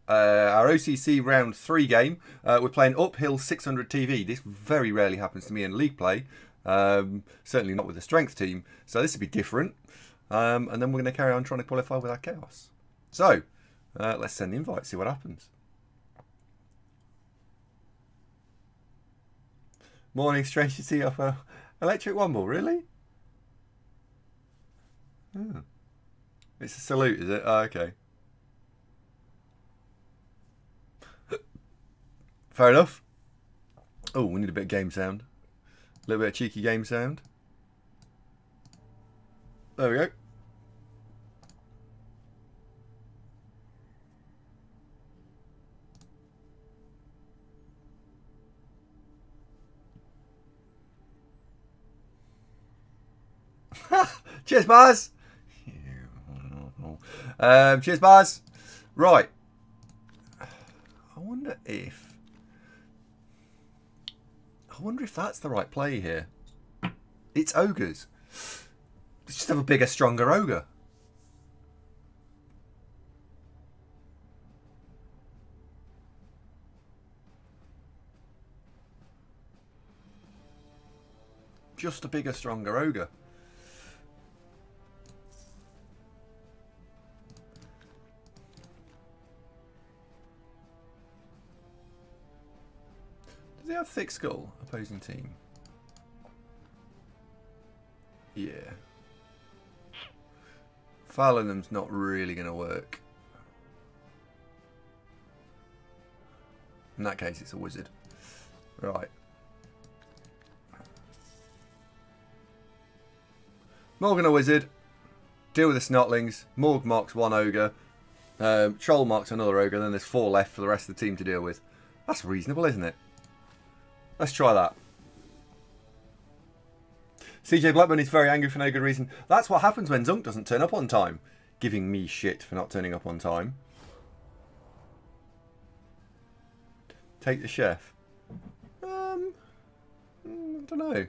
our OCC round 3 game. We're playing uphill 600 TV. This very rarely happens to me in league play. Certainly not with a strength team. So this would be different. And then we're going to carry on trying to qualify with our chaos. So let's send the invite, see what happens. Morning, strange to see you off a electric womble, really? Oh. It's a salute, is it? Oh, okay. Fair enough. Oh, we need a bit of game sound. A little bit of cheeky game sound. There we go. Cheers, Buzz. Cheers, Buzz. Right. I wonder if that's the right play here. It's ogres. Let's just have a bigger, stronger ogre. Just a bigger, stronger ogre. Do they have thick skull, opposing team? Yeah. Fouling them's not really going to work. In that case, it's a wizard. Right. Morgan a wizard. Deal with the snotlings. Morg marks one ogre. Troll marks another ogre. Then there's 4 left for the rest of the team to deal with. That's reasonable, isn't it? Let's try that. CJ Blackburn is very angry for no good reason. That's what happens when Zunk doesn't turn up on time. Giving me shit for not turning up on time. Take the chef. I don't know.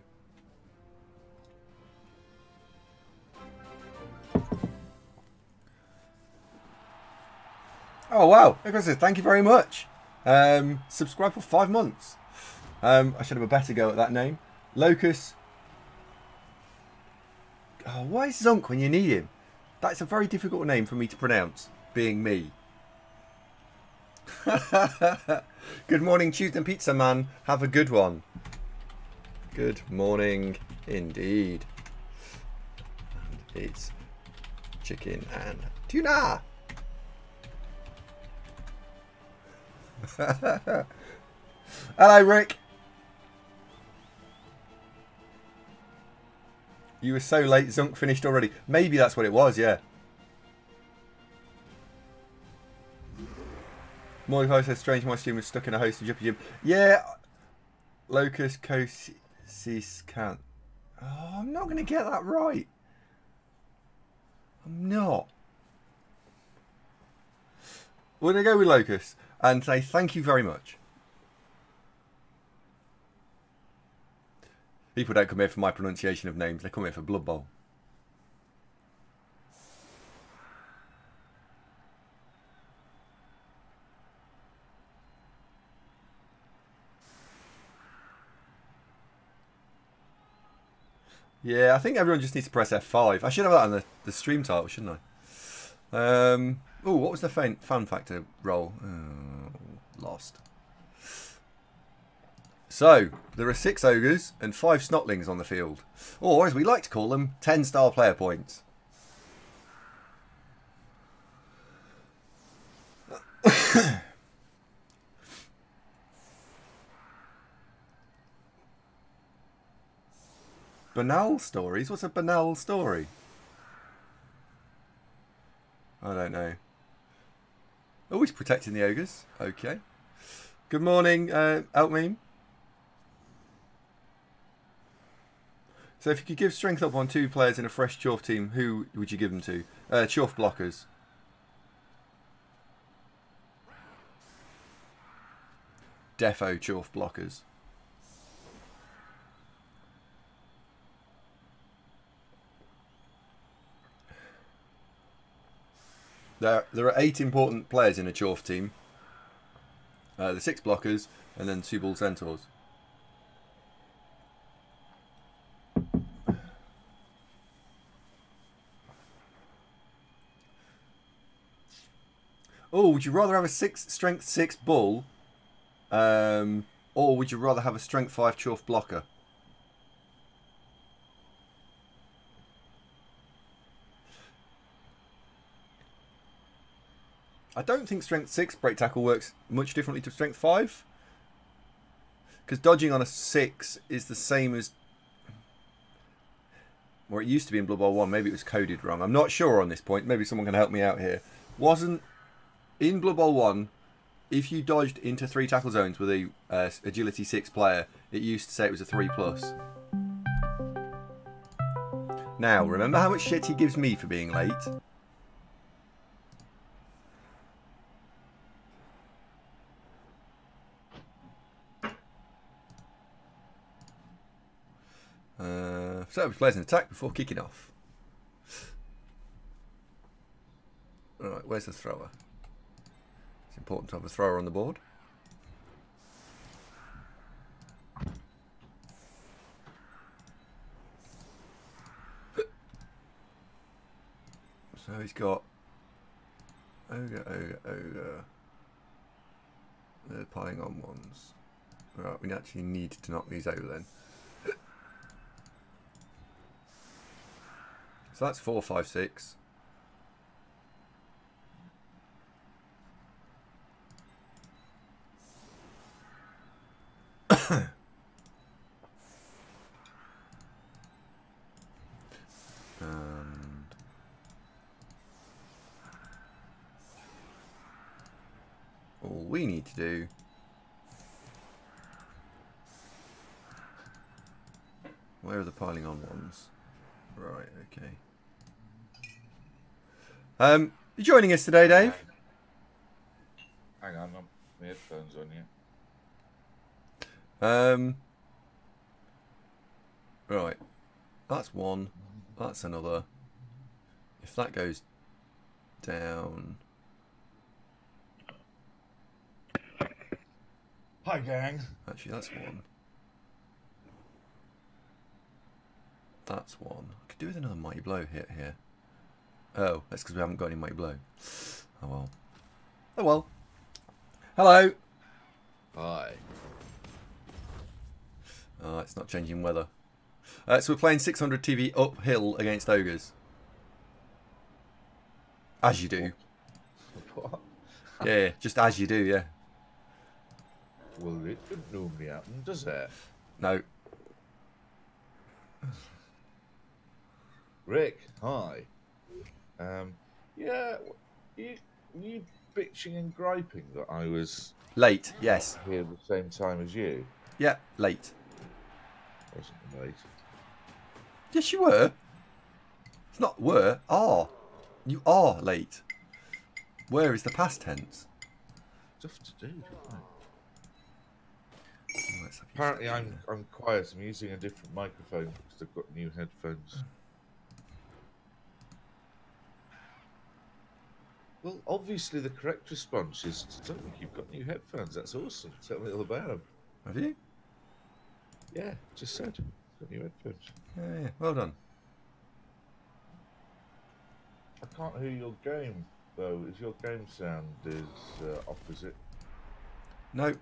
Oh wow, thank you very much. Subscribe for 5 months. I should have a better go at that name. Locus. Oh, why is Zonk when you need him? That's a very difficult name for me to pronounce, being me. Good morning, Tuesday Pizza Man. Have a good one. Good morning indeed. And it's chicken and tuna. Hello, Rick. You were so late, Zunk finished already. Maybe that's what it was, yeah. Mordecai says, strange my stream was stuck in a host of Juppy Jim. Yeah. Locust Cosis can't. Oh, I'm not going to get that right. I'm not. We're going to go with Locust and say thank you very much. People don't come here for my pronunciation of names. They come here for Blood Bowl. Yeah, I think everyone just needs to press F5. I should have that on the stream title, shouldn't I? Oh, what was the fan factor roll? Oh, lost. So, there are 6 ogres and 5 snotlings on the field. Or, as we like to call them, 10-star player points. Banal stories? What's a banal story? I don't know. Always protecting the ogres. Okay. Good morning, Elkmeme. So if you could give strength up on 2 players in a fresh Chorf team, who would you give them to? Chorf blockers. Defo Chorf blockers. There are 8 important players in a Chorf team. the 6 blockers, and then 2 bull centaurs. Oh, would you rather have a strength 6 bull, or would you rather have a strength 5 chuff blocker? I don't think strength 6 break tackle works much differently to strength 5. Because dodging on a 6 is the same as... Or it used to be in Blood Bowl 1. Maybe it was coded wrong. I'm not sure on this point. Maybe someone can help me out here. Wasn't... In Blood Bowl 1, if you dodged into 3 tackle zones with a agility 6 player, it used to say it was a 3+. Now, remember how much shit he gives me for being late? So, plays an attack before kicking off. Alright, where's the thrower? It's important to have a thrower on the board. So he's got Ogre. They're piling on ones. Right, we actually need to knock these over then. So that's 4, 5, 6. And all we need to do where are the piling on ones? Right, okay. You joining us today, Dave? Hang on, my headphones on you. Right. That's one. That's another. If that goes down... Hi, gang. Actually, that's one. That's one. I could do with another mighty blow hit here. Oh, that's because we haven't got any mighty blow. Oh well. Oh well. Hello. Hi. Oh, it's not changing weather. So we're playing 600 TV uphill against Ogres. As you do. What? Yeah, just as you do, yeah. Well, it doesn't normally happen, does it? No. Rick, hi. Yeah, you bitching and griping that I was Late, yes. here at the same time as you? Yeah, late. Wasn't late. Yes, you were. It's not were, are. You are late. Where is the past tense? Stuff to do, don't I? Oh, Apparently, I'm quiet. I'm using a different microphone because I've got new headphones. Well, obviously, the correct response is to tell me you've got new headphones. That's awesome. Tell me all about them. Have you? Yeah, just said. Got new headphones. Yeah, well done. I can't hear your game, though. Is your game sound off, is it? No.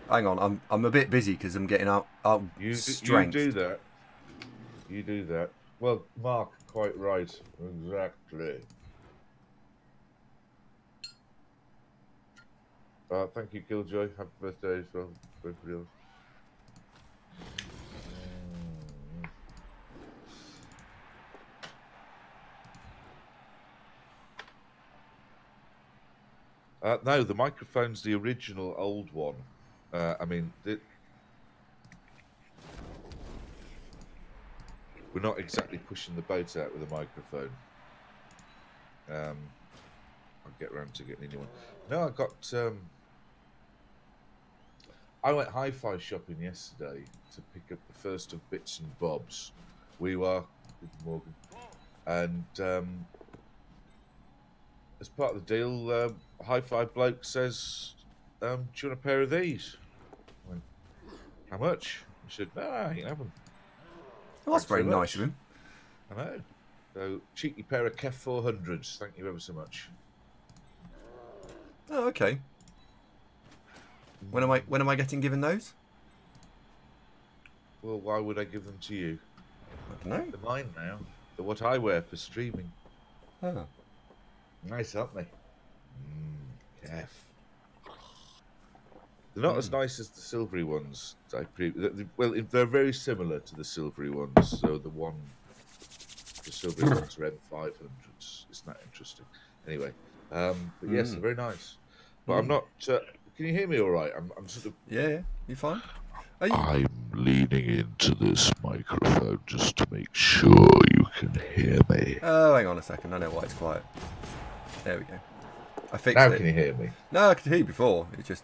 Hang on, I'm a bit busy because I'm getting out strength. You do that. You do that. Well, Mark, quite right. Exactly. Thank you, Killjoy. Happy birthday as well. Everybody else. No, the microphone's the original old one. I mean, we're not exactly pushing the boat out with a microphone. I'll get around to getting a new one. No, I got... I went hi-fi shopping yesterday to pick up the first of bits and bobs. We were, Morgan. And as part of the deal, hi-fi bloke says, do you want a pair of these? I went, how much? He said, no, you can have them. Well, that's very Thanks nice of him. I know. So, cheeky pair of KEF 400s. Thank you ever so much. Oh, okay. When am I getting given those? Well, why would I give them to you? I don't know. They're mine now. They're what I wear for streaming. Oh. Nice, aren't they? KEF. They're not as nice as the silvery ones. Well, they're very similar to the silvery ones. So the silvery ones are M500s. It's not interesting. Anyway, but yes, they're very nice. But I'm not. Can you hear me all right? I'm sort of. Yeah, you fine? I'm leaning into this microphone just to make sure you can hear me. Oh, hang on a second. I know why it's quiet. There we go. I fixed now it. Can you hear me? No, I could hear you before. It just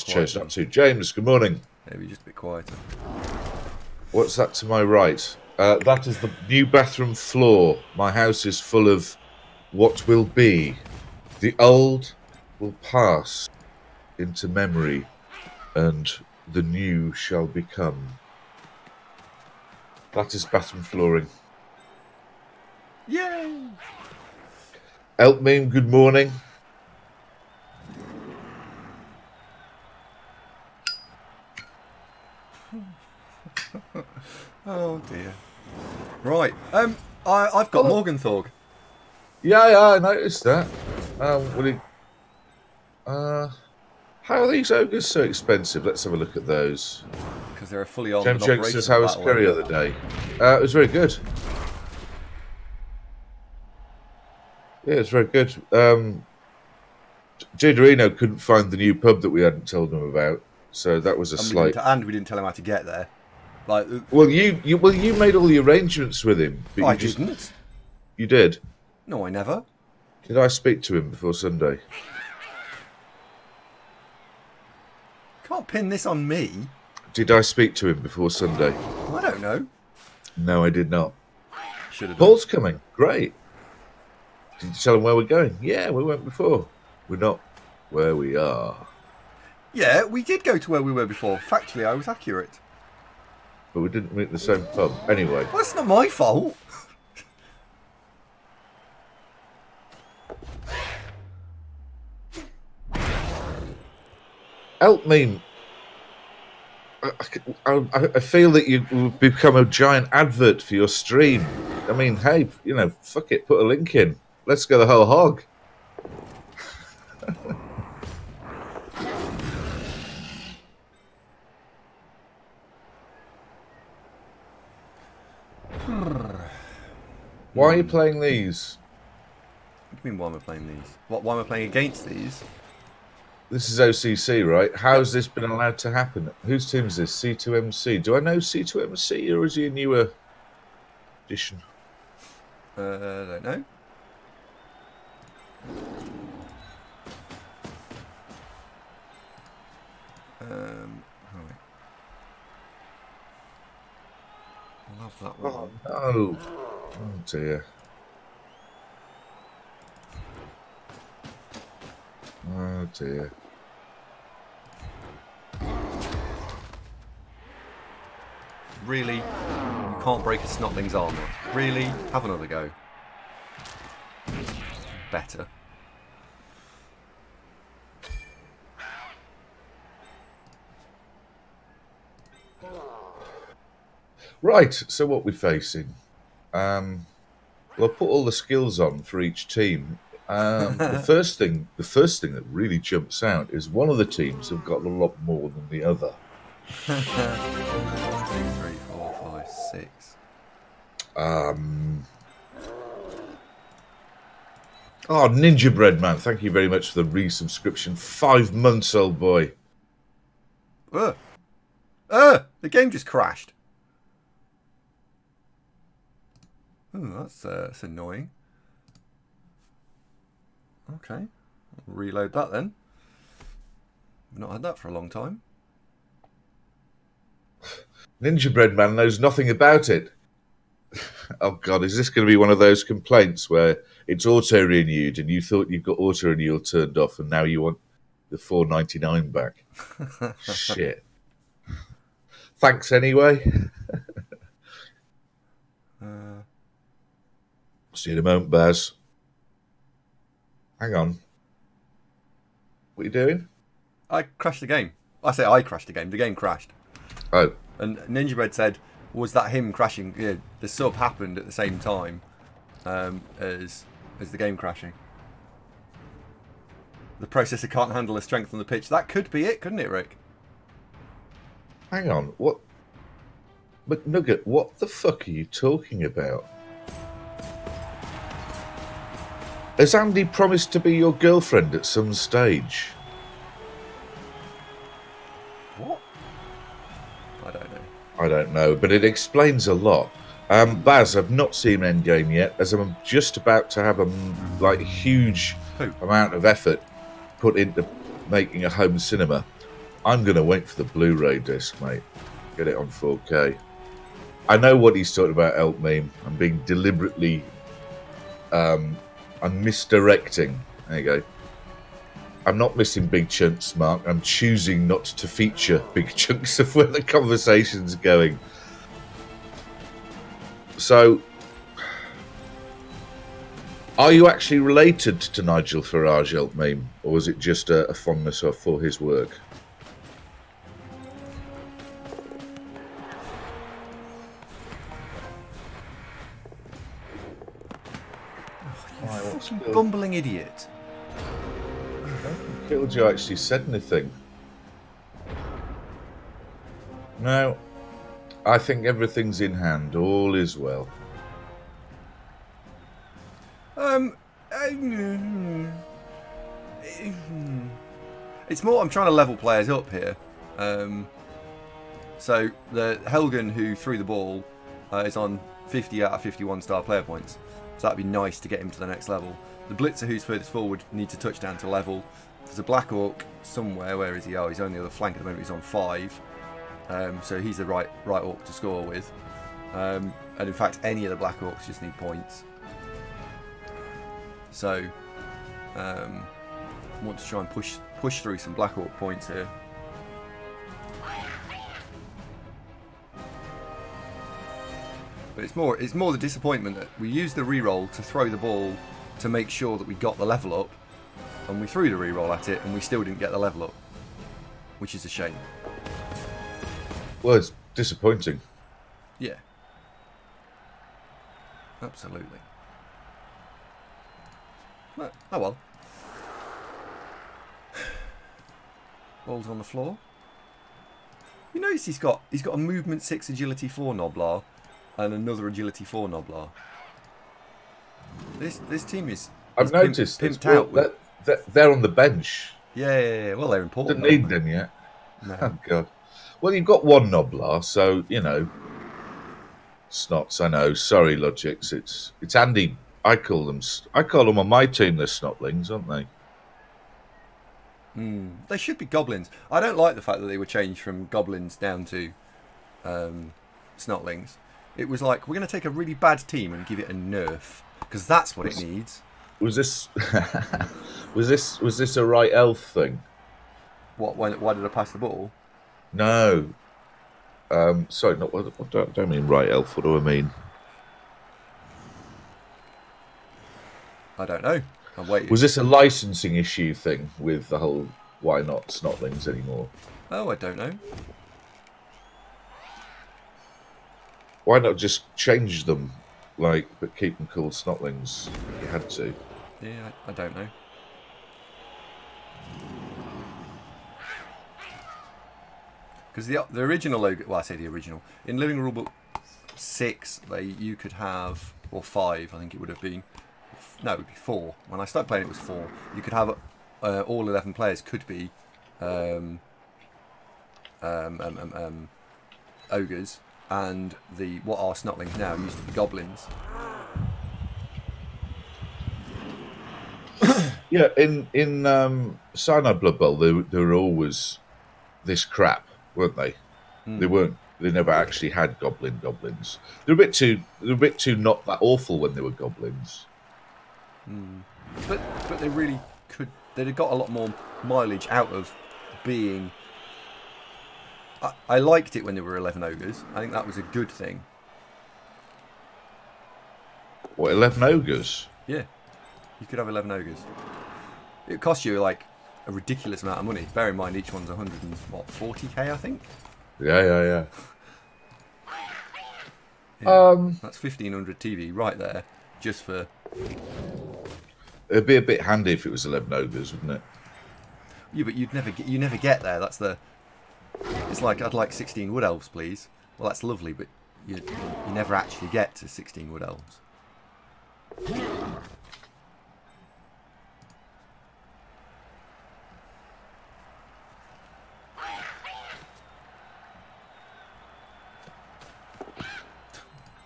chose not to. James, good morning. Maybe just a bit quieter. What's that to my right? That is the new bathroom floor. My house is full of what will be. The old will pass into memory, and the new shall become. That is bathroom flooring. Yay! Elkmeme, good morning. Oh dear. Right. I've got Morgenthorg. Yeah, I noticed that. How are these ogres so expensive? Let's have a look at those. Because they're a fully armed James Jenks says, how was Kerry the other day? It was very good. Yeah, it's very good. Jadorino couldn't find the new pub that we hadn't told him about, so that was a slight. And we didn't tell him how to get there. Like, you made all the arrangements with him. But I didn't. You did? No, I never. Did I speak to him before Sunday? Can't pin this on me. Did I speak to him before Sunday? I don't know. No, I did not. Should have. Paul's coming. Great. Did you tell him where we're going? Yeah, we went before. We're not where we are. Yeah, we did go to where we were before. Factually, I was accurate. But we didn't meet the same pub. Anyway. Well, that's not my fault. Elkmeme, I feel that you've become a giant advert for your stream. I mean, hey, fuck it, put a link in. Let's go the whole hog. Why are you playing these? What do you mean, why am I playing these? Why am I playing against these? This is OCC, right? How has this been allowed to happen? Whose team is this? C2MC. Do I know C2MC, or is he a newer edition? I don't know. Right. I love that one. Oh, no. Oh, dear. Oh, dear. Really? You can't break a snotling's armour. Really? Have another go. Better. Right, so what we're facing. Well, I'll put all the skills on for each team. The first thing that really jumps out is one of the teams have got a lot more than the other. 1, 2, 3, 4, 5, 6. Oh, Ninja Bread Man, thank you very much for the resubscription. 5 months, old boy. The game just crashed. Oh, that's annoying. Okay, I'll reload that then. I've not had that for a long time. Ninja Bread Man knows nothing about it. Oh God, is this going to be one of those complaints where it's auto-renewed and you thought you've got auto-renewal turned off and now you want the $4.99 back. Shit. Thanks anyway. See you in a moment, Baz. Hang on. What are you doing? I crashed the game. I say I crashed the game. The game crashed. Oh. And Ninja Bread said, was that him crashing? Yeah, the sub happened at the same time as the game crashing. The processor can't handle the strength on the pitch. That could be it, couldn't it, Rick? Hang on. What? McNugget, what the fuck are you talking about? Has Andy promised to be your girlfriend at some stage? What? I don't know. I don't know, but it explains a lot. Baz, I've not seen Endgame yet, as I'm just about to have a huge amount of effort put into making a home cinema. I'm going to wait for the Blu-ray disc, mate. Get it on 4K. I know what he's talking about, Elk Meme. I'm being deliberately... I'm misdirecting. There you go. I'm not missing big chunks, Mark. I'm choosing not to feature big chunks of where the conversation's going. So, are you actually related to Nigel Farage, Elk Meme? Or was it just a fondness for his work? Bumbling idiot. I don't think Killjoy actually said anything. No, I think everything's in hand. All is well. It's more I'm trying to level players up here. So the Helgen who threw the ball is on 50 out of 51 star player points. So that'd be nice to get him to the next level. The Blitzer who's furthest forward needs a touchdown to level. There's a Black Orc somewhere. Where is he? Oh, he's on the other flank at the moment. He's on 5. So he's the right Orc to score with. And in fact, any of the Black Orcs just need points. So I want to try and push through some Black Orc points here. But it's more the disappointment that we used the reroll to throw the ball to make sure that we got the level up, and we threw the reroll at it and we still didn't get the level up, which is a shame. Well, it's disappointing. Yeah. Absolutely. But, oh well. Ball's on the floor. You notice he's got a movement 6 agility 4 Noblar and another agility 4 Noblar. This team is I've noticed pimped out. They're on the bench. Yeah. Well, they're important. Didn't need them yet. No. Oh god. Well, you've got one Noblar, so you know. Snots, I know. Sorry, Logics. It's Andy. I call them on my team. They're snotlings, aren't they? They should be goblins. I don't like the fact that they were changed from goblins down to snotlings. It was like, we're going to take a really bad team and give it a nerf, because that's what it needs. Was this was this a right elf thing? What? Why did I pass the ball? No. Sorry, not. I don't mean right elf. What do I mean? I don't know. I'm waiting. Was this a licensing issue thing with the whole why not snotlings anymore? Oh, I don't know. Why not just change them, but keep them called snotlings if you had to? Yeah, I don't know. Because the original logo, well, I say the original, in Living Rulebook 6, you could have, or 5, I think it would have been. No, it would be 4. When I started playing, it was 4. You could have all 11 players could be ogres, and what are snotlings now used to be goblins. Yeah, in Cyanide Blood Bowl, they were always this crap, weren't they? They weren't. They never actually had goblins. They're a bit too not that awful when they were goblins. But they really could they'd have got a lot more mileage out of being. I liked it when there were 11 ogres. I think that was a good thing. What, 11 ogres? Yeah, you could have 11 ogres. It cost you like a ridiculous amount of money. Bear in mind, each one's 140k, I think. Yeah. That's 1500 TV right there, just for. It'd be a bit handy if it was 11 ogres, wouldn't it? Yeah, but you never get there. That's the. It's like, I'd like 16 wood elves, please. Well, that's lovely, but you never actually get to 16 wood elves.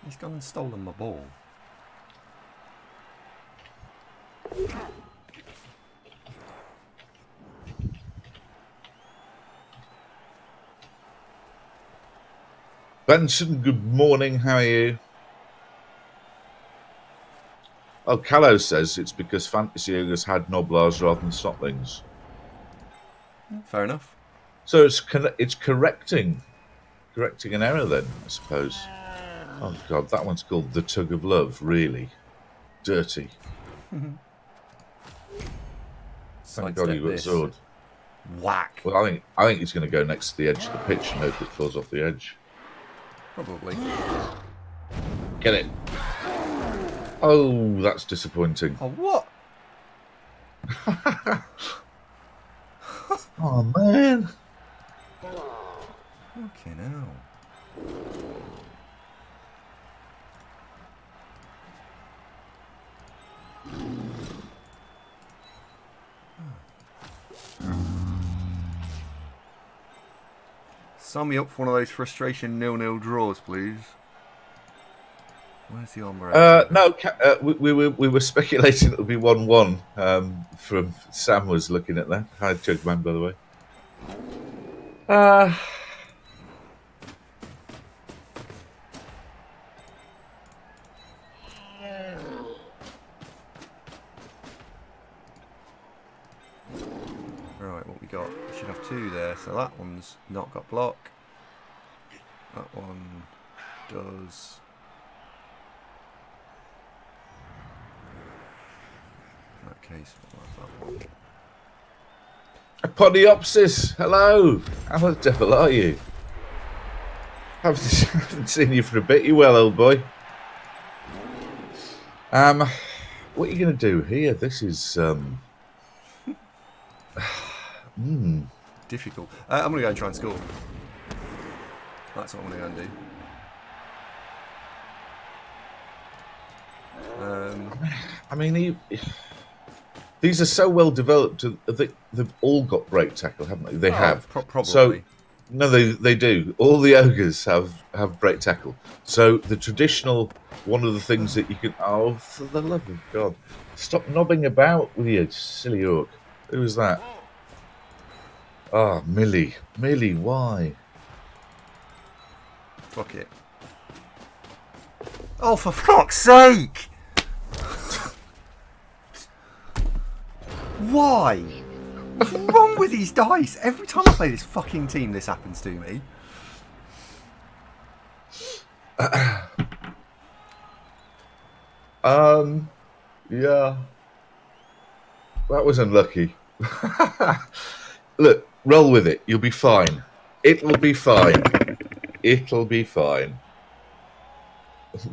He's gone and stolen my ball. Benson, good morning. How are you? Oh, Callow says it's because Fantasy Ogres had Noblars rather than Snotlings. Fair enough. So it's correcting an error then, I suppose. Oh God, that one's called The Tug of Love. Really dirty. Thank God you got a sword. Whack. Well, I think he's going to go next to the edge of the pitch and hope it falls off the edge. Probably. Get it. Oh, that's disappointing. Oh, what? Oh, man. Fucking hell. Sign me up for one of those frustration 0-0 draws, please. Where's the armor? No, we were speculating it would be 1-1. From Sam was looking at that. Hi, Jugman, by the way. Right, what we got? We should have two there. So that one's not got block. That one does. In that case, what was that one? Podiopsis, hello. How the devil are you? Haven't seen you for a bit. You well, old boy? What are you going to do here? This is difficult. I'm going to go and try and score. That's what I'm going to go and do. I mean, these are so well developed. They've all got break tackle, haven't they? They have. Probably. So, no, they do. All the ogres have break tackle. So the traditional, one of the things that you can. Oh, for the love of God! Stop knobbing about with you, silly orc. Who was that? Ah, oh, Millie, why? Fuck it. Oh, for fuck's sake! Why? What's wrong with these dice? Every time I play this fucking team, this happens to me. Yeah. That was unlucky. Look, roll with it. You'll be fine. It'll be fine. It'll be fine.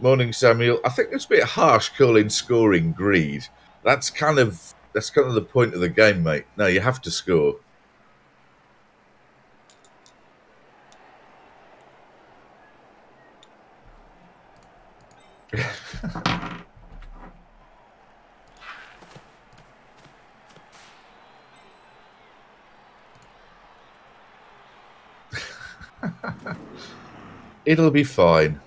Morning, Samuel. I think it's a bit harsh calling scoring greed. That's kind of the point of the game, mate. No, you have to score. It'll be fine.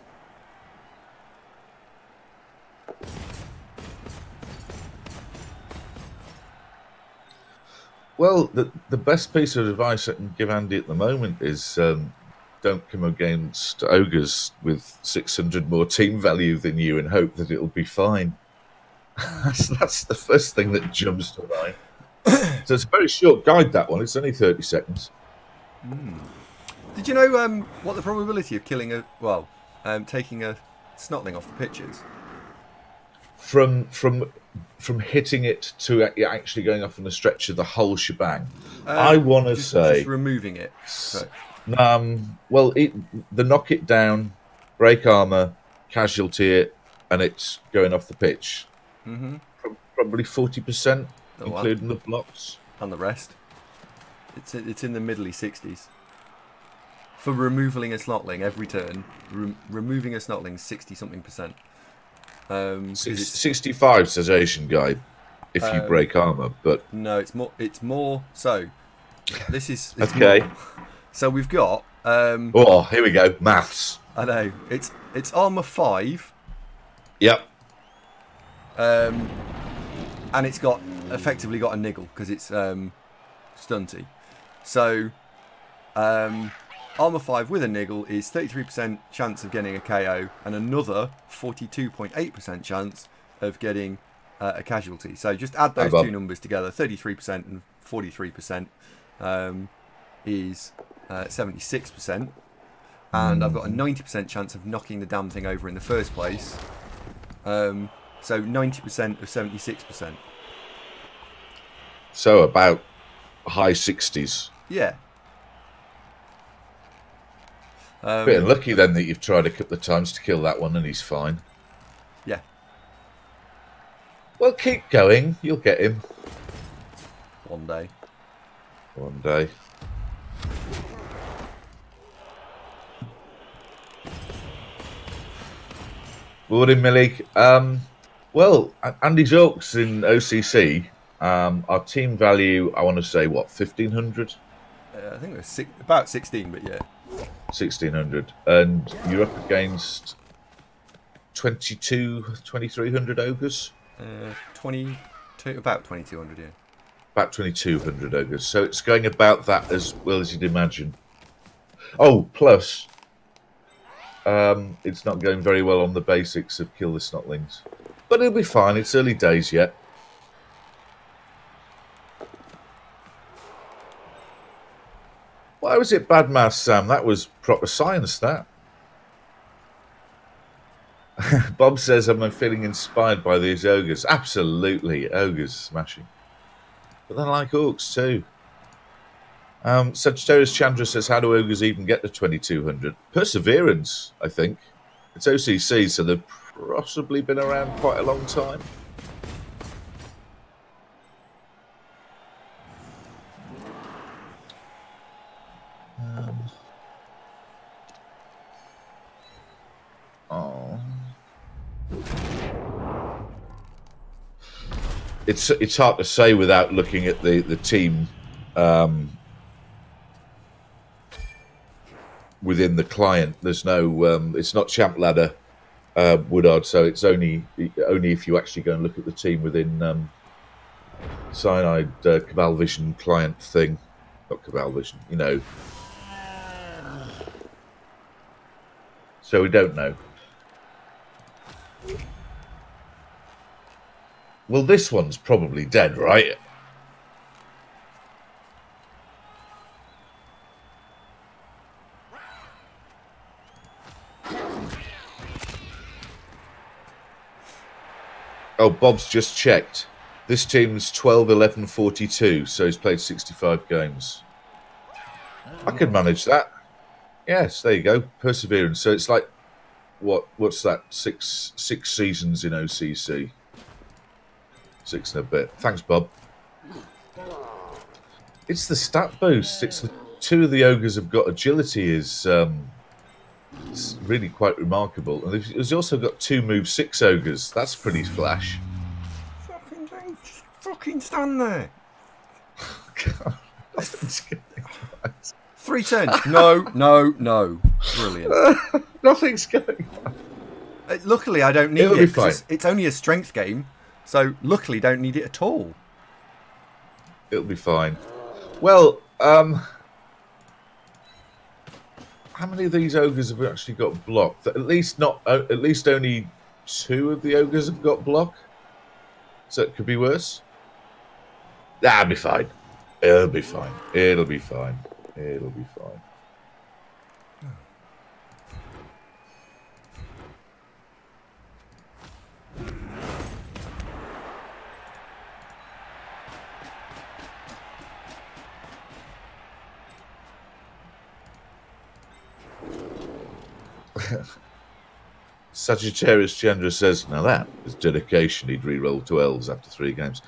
Well, the best piece of advice I can give Andy at the moment is don't come against ogres with 600 more team value than you and hope that it'll be fine. That's the first thing that jumps to mind. So it's a very short guide, that one. It's only 30 seconds. Did you know what the probability of killing taking a snotling off the pitch is? From hitting it to actually going off on a stretch of the whole shebang, I want to say just removing it. So. Well, the knock it down, break armor, casualty it, and it's going off the pitch. Probably 40%, including the blocks and the rest. It's in the middly 60s. For removing a snotling every turn, removing a snotling 60-something%. 65 says Asian guy, if you break armor, but no, it's more. So this is okay. More. So we've got. Oh, here we go. Maths. I know it's armor 5. Yep. And it's effectively got a niggle because it's stunty. So armor 5 with a niggle is 33% chance of getting a KO and another 42.8% chance of getting a casualty. So just add those two numbers together. 33% and 43% is 76%. And I've got a 90% chance of knocking the damn thing over in the first place. So 90% of 76%. So about high 60s. Yeah. Bit unlucky then that you've tried a couple of times to kill that one and he's fine. Yeah. Well, keep going. You'll get him. One day. One day. Morning, Millie. Well, Andy's Orcs in OCC. Our team value, I want to say, what, 1,500? I think it was about 16, but yeah. 1,600. And you're up against 2,300 ogres? About 2,200, yeah. About 2,200 ogres. So it's going about that as well as you'd imagine. Oh, plus, it's not going very well on the basics of kill the snotlings. But it'll be fine. It's early days yet. Why was it bad maths, Sam? That was proper science, that. Bob says I'm feeling inspired by these ogres. Absolutely, ogres smashing. But they're like orcs too. Sagittarius Chandra says, how do ogres even get to 2,200? Perseverance, I think. It's OCC, so they've possibly been around quite a long time. It's hard to say without looking at the team within the client. There's no it's not Champ Ladder Woodard, so it's only if you actually go and look at the team within Cyanide Cabal Vision client thing. Not Cabal Vision, you know. So we don't know. Well, this one's probably dead, right? Oh, Bob's just checked. This team's 12, 11, 42, so he's played 65 games. I could manage that. Yes, there you go. Perseverance. So it's like, what's that? Six seasons in OCC. 6 and a bit. Thanks, Bob. It's the stat boost. It's the 2 of the ogres have got agility is it's really quite remarkable. And he's also got 2 move 6 ogres. That's pretty flash. Fucking stand there. God, nothing's going on. 3 turns. No. Brilliant. Nothing's going on. Luckily, I don't need It'll it. Be fine. It's only a strength game. So, luckily, don't need it at all. It'll be fine. Well, how many of these ogres have actually got blocked? At least only 2 of the ogres have got block. So it could be worse. That'll be fine. It'll be fine. It'll be fine. It'll be fine. Sagittarius Chandra says, now that is dedication. He'd re-roll to elves after 3 games.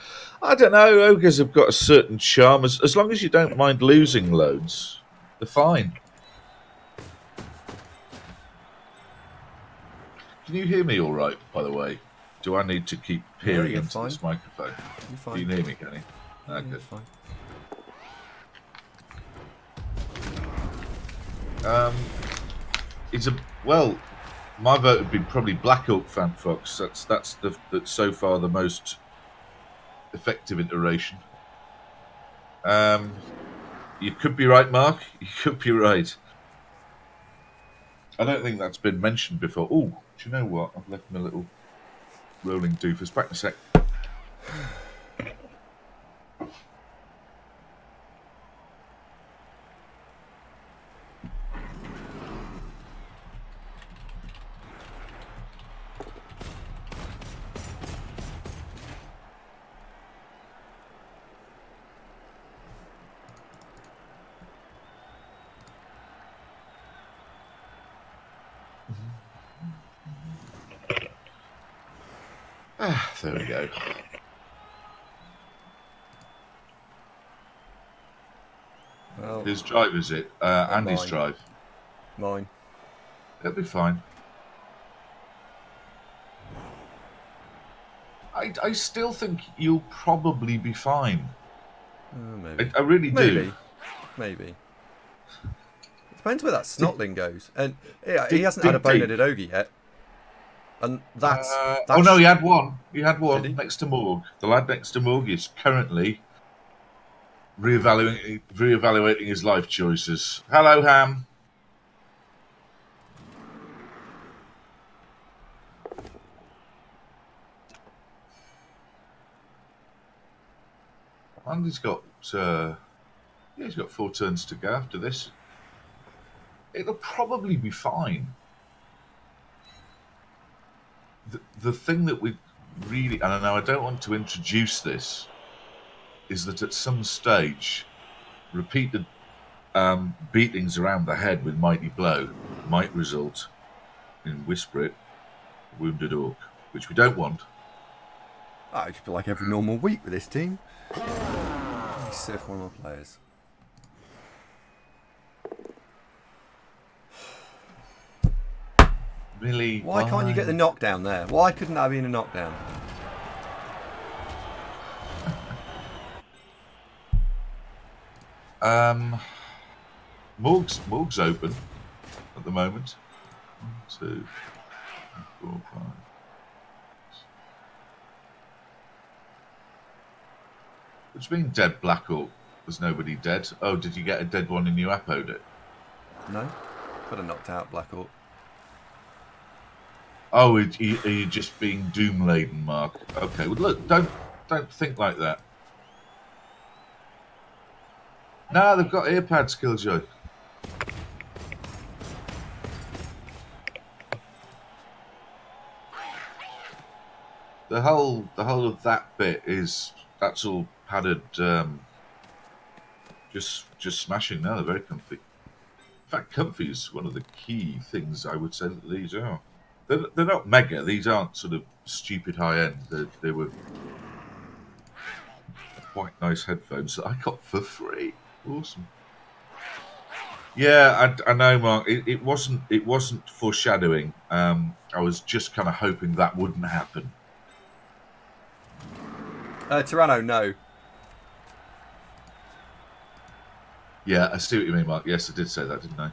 I don't know. Ogres have got a certain charm. As long as you don't mind losing loads, they're fine. Can you hear me all right, by the way? Do I need to keep peering into fine. this microphone? You're fine. Can you hear me, Kenny? Yeah, Good. fine. It's a well. My vote would be probably Black Orc Fan Fox. That's so far the most effective iteration. You could be right, Mark. You could be right. I don't think that's been mentioned before. Oh, do you know what? I've left my little rolling doofus. Back in a sec. There we go. Well, Whose drive is it? Andy's mine. drive. Mine. It'll be fine. I still think you'll probably be fine. Maybe. I really do. Maybe. It depends where that snotling goes. And yeah, he Did- hasn't had a did- boneheaded ogre yet. And that's Oh no, he had one. He had one Did he? next to Morg. The lad next to Morg is currently reevaluating his life choices. Hello, Ham. And he's got 4 turns to go after this. It'll probably be fine. The thing that we really, and I know I don't want to introduce this, is that at some stage, repeated beatings around the head with mighty blow might result in Whisper It, Wounded Orc, which we don't want. I just feel like every normal week with this team. Let me see if one of my players. Really? Why can't you get the knockdown there? Why couldn't that have been a knockdown? Morg's open at the moment. 1, 2, 4, 5. What do you mean dead Black Orc? There's nobody dead. Oh, did you get a dead one and you appoed it? No? Could have knocked out Black Orc. Oh, are you just being doom laden, Mark? Okay, well look, don't think like that. No, they've got ear pads, Killjoy. The whole of that bit that's all padded. Just smashing now. They're very comfy. In fact, comfy is one of the key things I would say that these are. They're not mega. These aren't sort of stupid high end. They were quite nice headphones that I got for free. Awesome. Yeah, I know, Mark. It wasn't foreshadowing. I was just kind of hoping that wouldn't happen. Tyranno, no. Yeah, I see what you mean, Mark. Yes, I did say that, didn't I?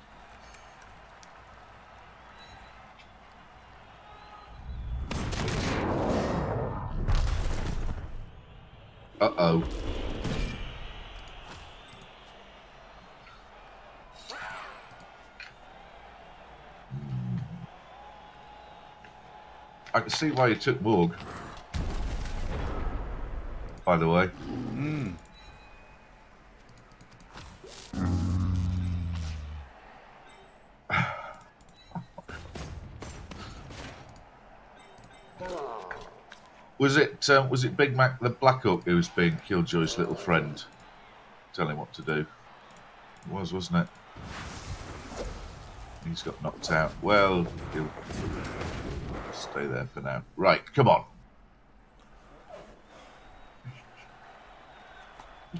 Uh-oh. I can see why you took Morg. By the way. Was it Big Mac the Black Hawk who was being Killjoy's little friend? Tell him what to do. It was, wasn't it? He's got knocked out. Well, he'll stay there for now. Right, come on.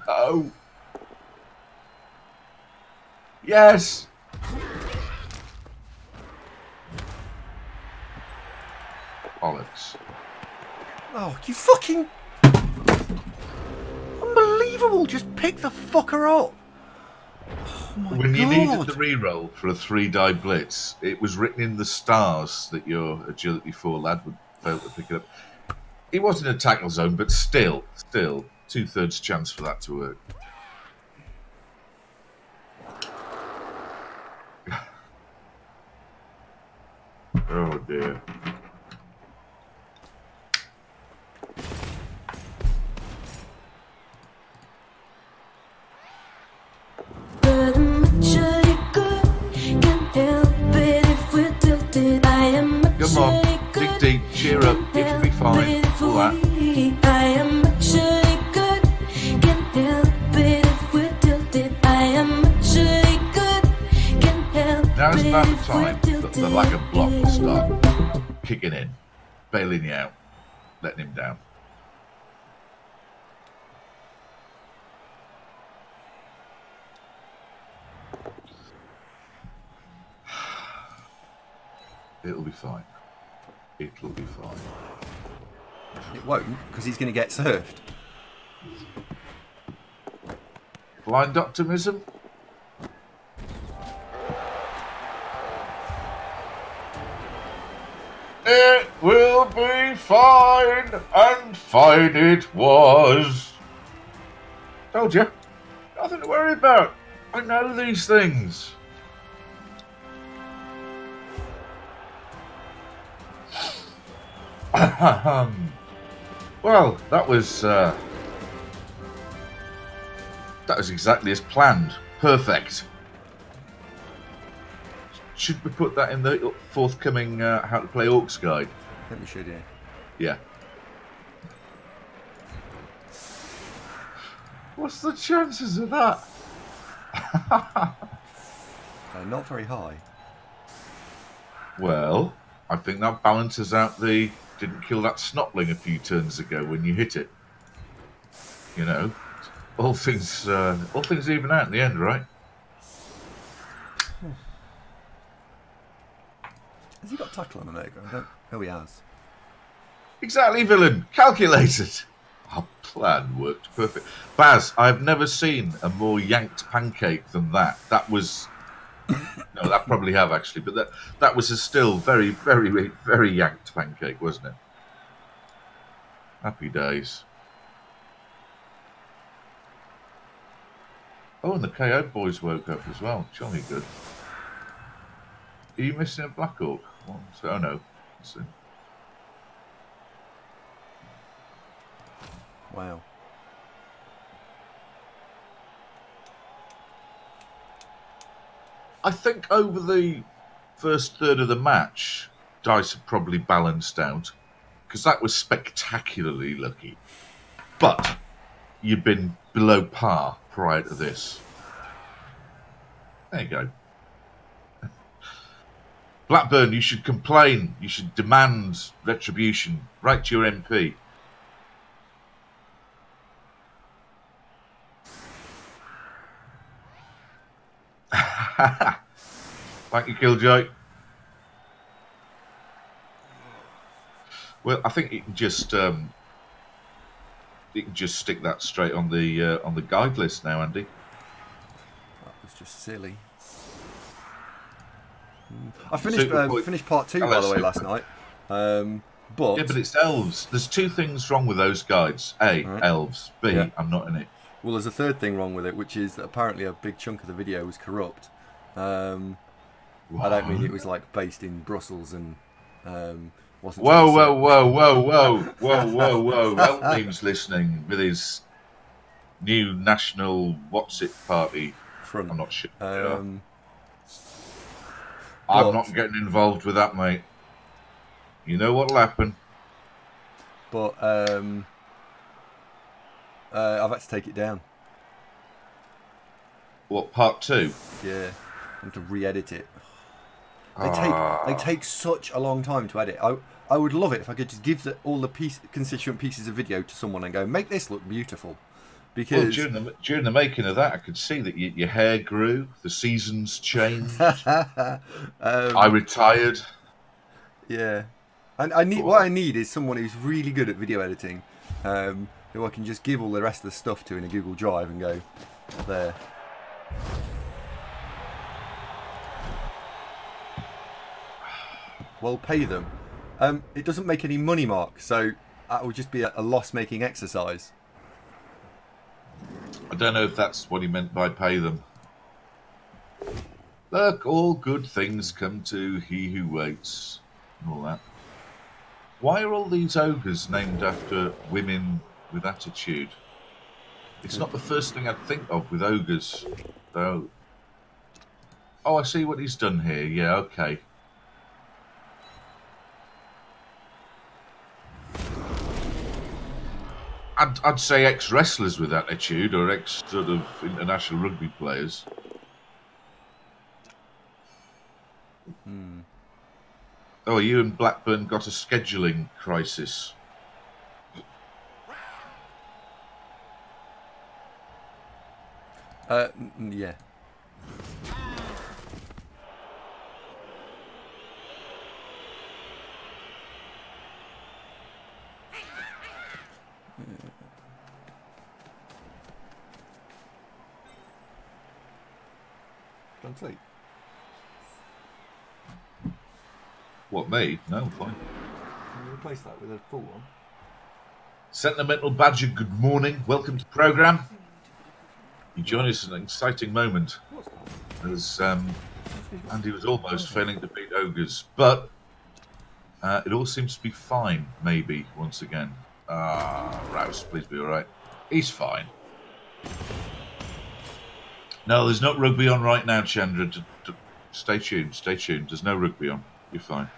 No. Yes. Bollocks. Oh, you fucking... Unbelievable! Just pick the fucker up! Oh my When you God. needed the reroll for a 3-die blitz, it was written in the stars that your agility 4 lad would fail to pick it up. He was in a tackle zone, but still, 2/3 chance for that to work. Oh dear. Come on, dig deep, cheer up, it'll be fine. All that. I am actually good. Can't help it if we're tilted. I am actually good. Can't help it. Now's about the if we're time that the lack of block will start kicking in, bailing you out, letting him down. It'll be fine. It'll be fine. It won't, because he's going to get served. Blind optimism? It will be fine, and fine it was. Told you. Nothing to worry about. I know these things. Well, that was exactly as planned. Perfect. Should we put that in the forthcoming How to Play Orcs guide? I think we should, yeah. Yeah. What's the chances of that? Not very high. Well, I think that balances out the didn't kill that snotling a few turns ago when you hit it. You know, all things even out in the end, right? Has he got tackle on Omega? I don't know he has. Exactly, villain. Calculated. Our plan worked perfect. Baz, I've never seen a more yanked pancake than that. That was... No, that probably have, actually. But that was a still very, very, very yanked pancake, wasn't it? Happy days. Oh, and the KO boys woke up as well. Jolly good. Are you missing a Black Hawk? Oh, no. Let's see. Wow. I think over the first third of the match, dice have probably balanced out because that was spectacularly lucky. But you've been below par prior to this. There you go. Blackburn, you should complain. You should demand retribution. Write to your MP. Thank you, Killjoy. Well, I think you can just stick that straight on the guide list now, Andy. That was just silly. I finished part 2, by the way, last night. But yeah, but it's elves. There's two things wrong with those guides. A, right. Elves. B, Yeah. I'm not in it. Well, there's a third thing wrong with it, which is that apparently a big chunk of the video was corrupt. I don't mean it was like based in Brussels and wasn't. Whoa. Elton's listening with his new national what's it party. Front. I'm not sure. But- I'm not getting involved with that, mate. You know what'll happen. but I've had to take it down. What, part 2? Yeah, and to re-edit it. They take such a long time to edit. I would love it if I could just give all the constituent pieces of video to someone and go, make this look beautiful. Because during the making of that, I could see that your hair grew, the seasons changed. I retired. Yeah, and what I need is someone who's really good at video editing, who I can just give all the rest of the stuff to in a Google Drive and go, there. Well, pay them. It doesn't make any money, Mark, so that will just be a loss-making exercise. I don't know if that's what he meant by pay them. Look, all good things come to he who waits, and all that. Why are all these ogres named after women with attitude? It's not the first thing I'd think of with ogres, though. Oh, I see what he's done here. Yeah, okay. I'd say ex-wrestlers with attitude, or ex-sort of international rugby players. Oh, you and Blackburn got a scheduling crisis. Yeah. Don't sleep. What, me? No, fine. Can you replace that with a full one? Sentimental Badger, good morning. Welcome to the programme. You join us in an exciting moment, as Andy was almost failing to beat Ogres, but it all seems to be fine, maybe, once again. Rouse, please be alright. He's fine. No, there's not rugby on right now, Chandra. Stay tuned, stay tuned. There's no rugby on. You're fine.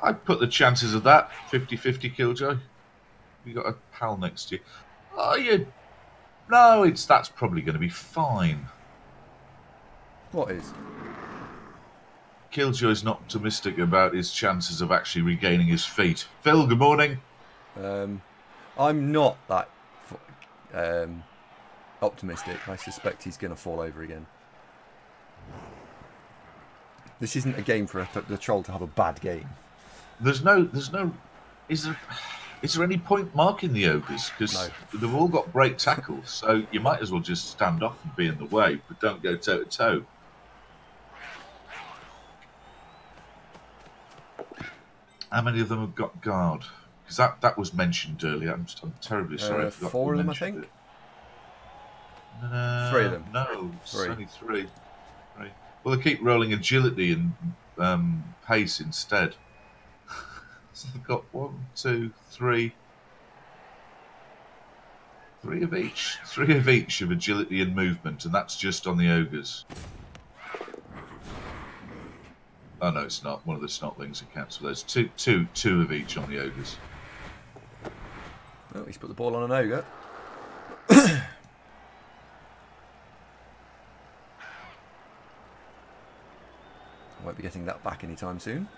I'd put the chances of that 50-50 Killjoy. You got a pal next to you. Oh, you. No, that's probably going to be fine. What is? Killjoy's not optimistic about his chances of actually regaining his feet. Phil, good morning. I'm not that optimistic. I suspect he's going to fall over again. This isn't a game for the troll to have a bad game. There's no. Is there any point marking the ogres? Because they've all got break tackles, so you might as well just stand off and be in the way, but don't go toe to toe. How many of them have got guard? Because that was mentioned earlier. I'm terribly sorry. I forgot 4 of them, I think. It. 3 of them. No, it's 3. only 3. Well, they keep rolling agility and pace instead. So they've got 1, 2, 3. 3 of each. 3 of each of agility and movement, and that's just on the ogres. Oh no, it's not. One of the snotlings accounts for those. Two of each on the ogres. Oh, he's put the ball on an ogre. Won't be getting that back anytime soon.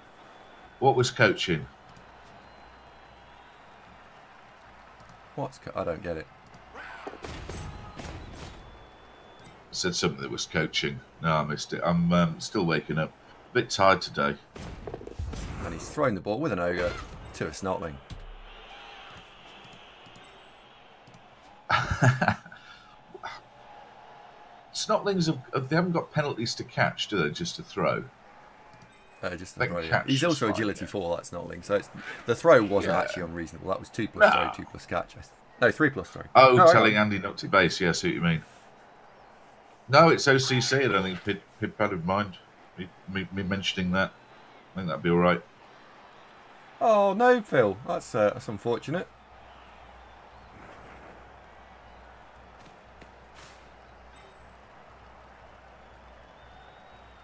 What was coaching? I don't get it. Said something that was coaching. No, I missed it. I'm still waking up. A bit tired today. And he's throwing the ball with an ogre to a snotling. Snotlings they haven't got penalties to catch, do they? Just to throw. Just the throw, yeah. He's also agility 4, that's snotling. So the throw wasn't actually unreasonable. That was 2 plus throw, 2 plus catch. No, 3 plus throw. Oh, no, telling Andy not to base. Yeah, I see what you mean. No, it's OCC. I don't think Pip had in mind me mentioning that. I think that'd be all right. Oh no, Phil. That's unfortunate.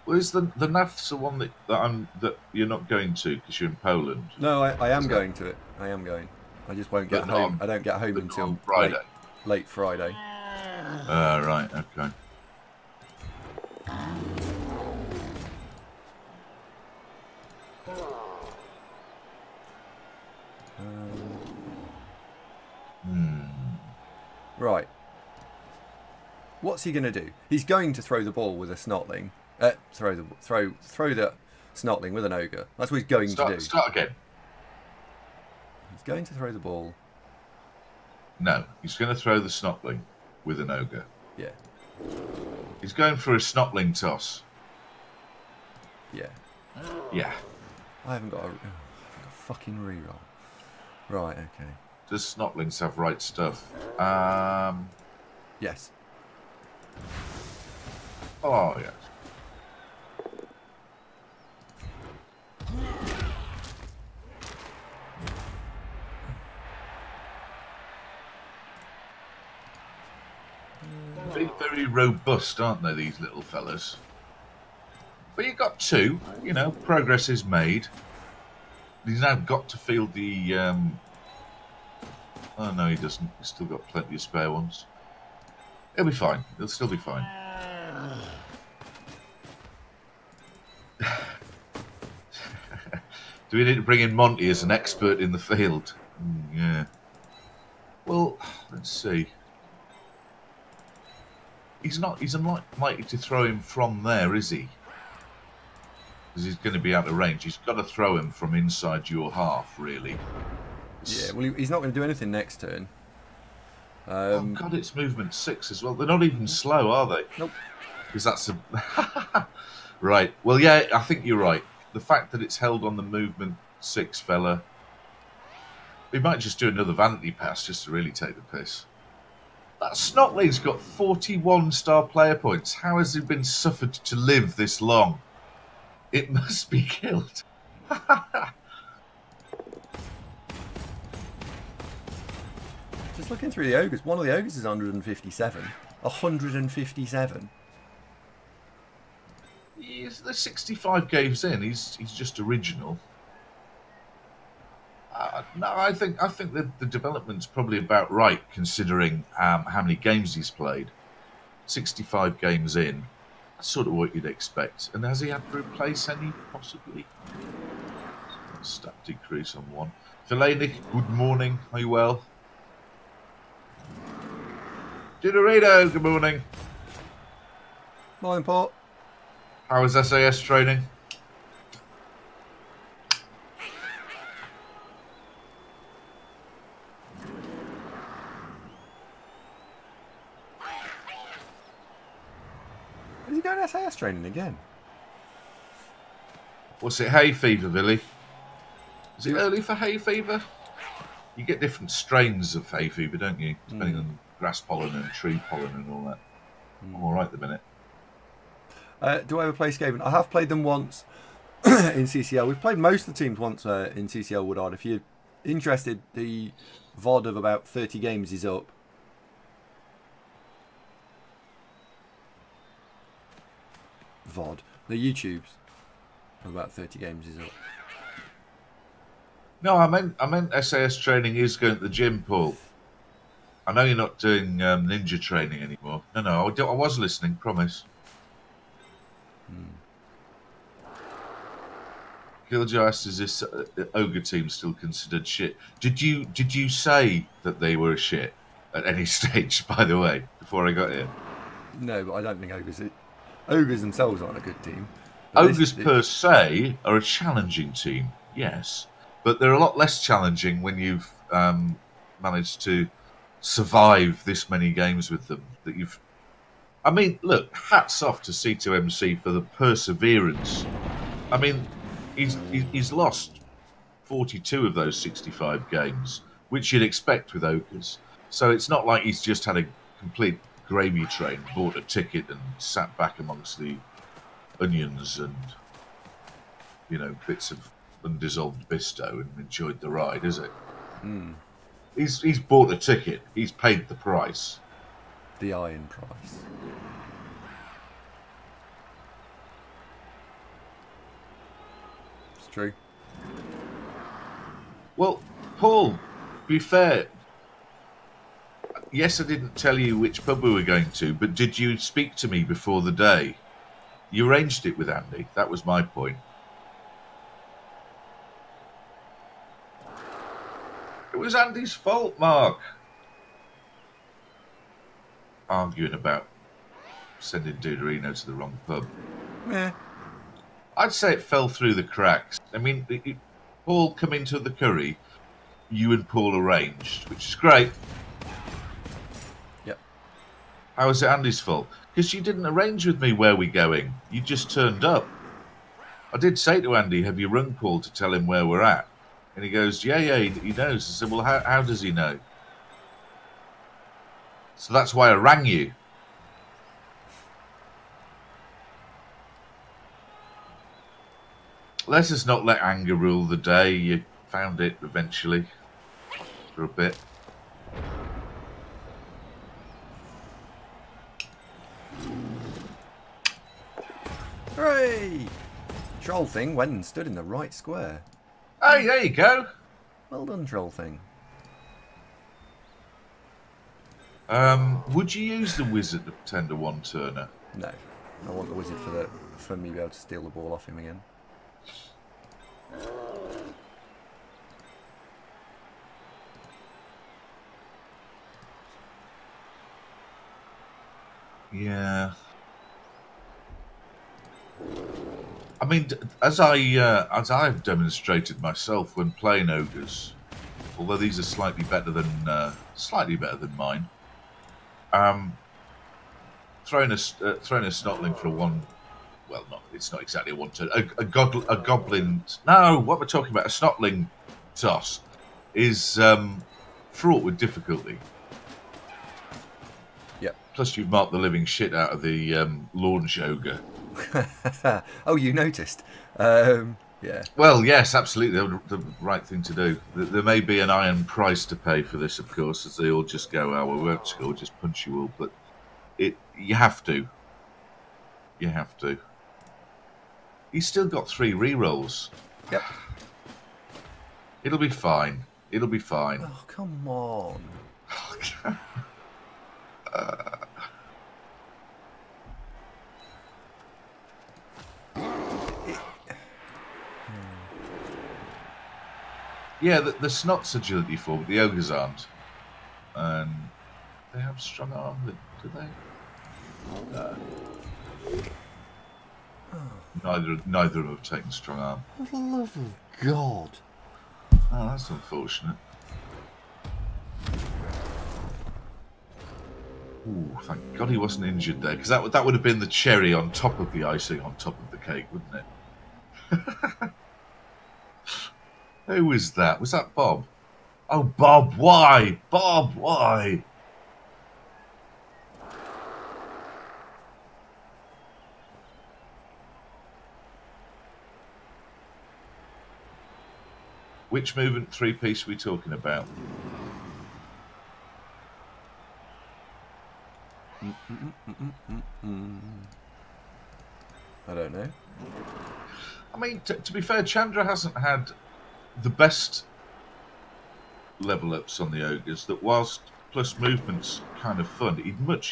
Well, is the NAF's the one that you're not going to because you're in Poland? No, I am going to it. I am going. I just won't get But not home. on- I don't get home but not until on Friday. late Friday. Right, okay. Right. What's he going to do? He's going to throw the ball with a snotling. Throw the snotling with an ogre. That's what he's going to do. Start again. He's going to throw the ball. No, he's going to throw the snotling with an ogre. Yeah. He's going for a snotling toss. Yeah. Yeah. I haven't got a fucking reroll. Right. Okay. Does snotlings have right stuff? Yes. Oh, yes. Very, very robust, aren't they, these little fellas? But you got two, you know, progress is made. He's now got to field the... Oh, no, he doesn't. He's still got plenty of spare ones. He'll be fine. He'll still be fine. Do we need to bring in Monty as an expert in the field? Yeah. Well, let's see. He's unlikely to throw him from there, is he? Because he's going to be out of range. He's got to throw him from inside your half, really. Yeah, well, he's not going to do anything next turn. Oh, God, it's movement 6 as well. They're not even slow, are they? Nope. Because that's a... Right. Well, yeah, I think you're right. The fact that it's held on the movement 6 fella... We might just do another vanity pass just to really take the piss. That Snotling's got 41 star player points. How has it been suffered to live this long? It must be killed. Just looking through the ogres. One of the ogres is 157. 157. The 65 games in. He's just original. No, I think the development's probably about right, considering how many games he's played. 65 games in, that's sort of what you'd expect. And has he had to replace any, possibly? Stat decrease on 1. Delaney, good morning. Are you well? Dorito, good morning. Morning, Port. How was SAS training? Is he going to SAS training again? What's it, hay fever, Billy? Is it early for hay fever? You get different strains of hay fever, don't you? Depending on grass pollen and tree pollen and all that. I'm all right at the minute. Do I ever play Skaven? I have played them once in CCL. We've played most of the teams once in CCL Woodard. If you're interested, the VOD of about 30 games is up. VOD. The YouTubes of about 30 games is up. No, I meant SAS training is going to the gym, Paul. I know you're not doing ninja training anymore. No, I was listening, promise. Gilgeist, is this ogre team still considered shit? Did you say that they were shit at any stage, by the way, before I got here? No, but I don't think ogres themselves aren't a good team. Ogres per se are a challenging team, yes. But they're a lot less challenging when you've managed to survive this many games with them. I mean, look, hats off to C2MC for the perseverance. I mean, he's lost 42 of those 65 games, which you'd expect with ogres. So it's not like he's just had a complete gravy train, bought a ticket and sat back amongst the onions and, bits of undissolved bisto and enjoyed the ride, is it? He's bought a ticket. He's paid the price. The iron price. True. Well, Paul, be fair. Yes, I didn't tell you which pub we were going to, but did you speak to me before the day? You arranged it with Andy. That was my point. It was Andy's fault, Mark. Arguing about sending Duderino to the wrong pub. Yeah. I'd say it fell through the cracks. I mean, Paul come into the curry, you and Paul arranged, which is great. Yep. How was it Andy's fault? Because you didn't arrange with me where we're going. You just turned up. I did say to Andy, have you rung Paul to tell him where we're at? And he goes, yeah, he knows. I said, well, how does he know? So that's why I rang you. Let us not let anger rule the day. You found it eventually. For a bit. Hooray! Troll thing went and stood in the right square. Hey, there you go. Well done, Troll thing. Would you use the wizard to pretend a one-turner? No. I want the wizard for me to be able to steal the ball off him again. Yeah. I mean, as I've demonstrated myself when playing ogres, although these are slightly better than mine. Throwing a snotling for a one. Well, it's not exactly a one turn. A goblin. No, what we're talking about, a snotling toss, is fraught with difficulty. Yep. Plus, you've marked the living shit out of the launch ogre. Oh, you noticed? Yeah. Well, yes, absolutely. The right thing to do. There may be an iron price to pay for this, of course, as they all just go, "Oh, we won't score, just punch you all." But you have to. You have to. He's still got 3 rerolls. Yep. It'll be fine. It'll be fine. Oh, come on. Yeah, the snots agility 4, but the ogres aren't. And they have strong arm, do they? Neither of them have taken strong arm. For the love of God. Oh, that's unfortunate. Ooh, thank God he wasn't injured there, because that would have been the cherry on top of the icing on top of the cake, wouldn't it? Who was that? Was that Bob? Oh, Bob, why? Bob, why? Which movement 3-piece are we talking about? I don't know. I mean, to be fair, Chandra hasn't had the best level ups on the ogres. That whilst plus movement's kind of fun,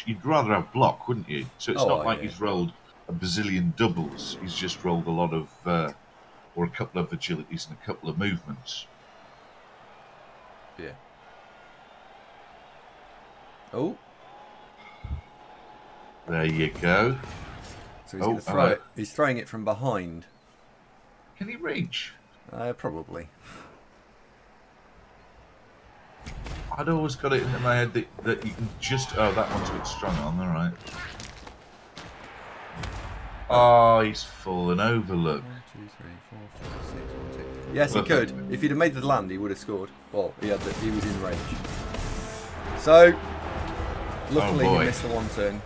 you'd rather have block, wouldn't you? So it's not like he's rolled a bazillion doubles. He's just rolled a lot of, or a couple of agilities and a couple of movements. Yeah. Oh. There you go. So he's going to throw it. He's throwing it from behind. Can he reach? Probably. I'd always got it into my head that you can just... Oh, that one's a bit strong on, all right. Oh, he's fallen over, look. 1, 2, 3, 4, 5, 6, 1, 2. Yes, he could. If he'd have made the land, he would have scored. Well, he was in range. So, luckily he missed the one turn.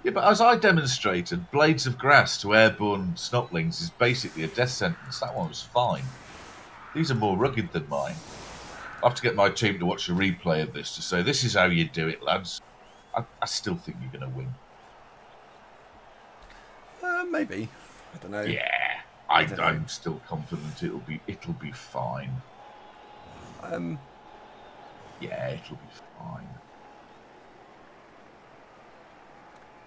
Yeah, but as I demonstrated, Blades of Grass to airborne snotlings is basically a death sentence. That one was fine. These are more rugged than mine. I'll have to get my team to watch a replay of this to say, this is how you do it, lads. I still think you're going to win. Maybe. I don't know. Yeah, I'm still confident it'll be fine. Yeah, it'll be fine.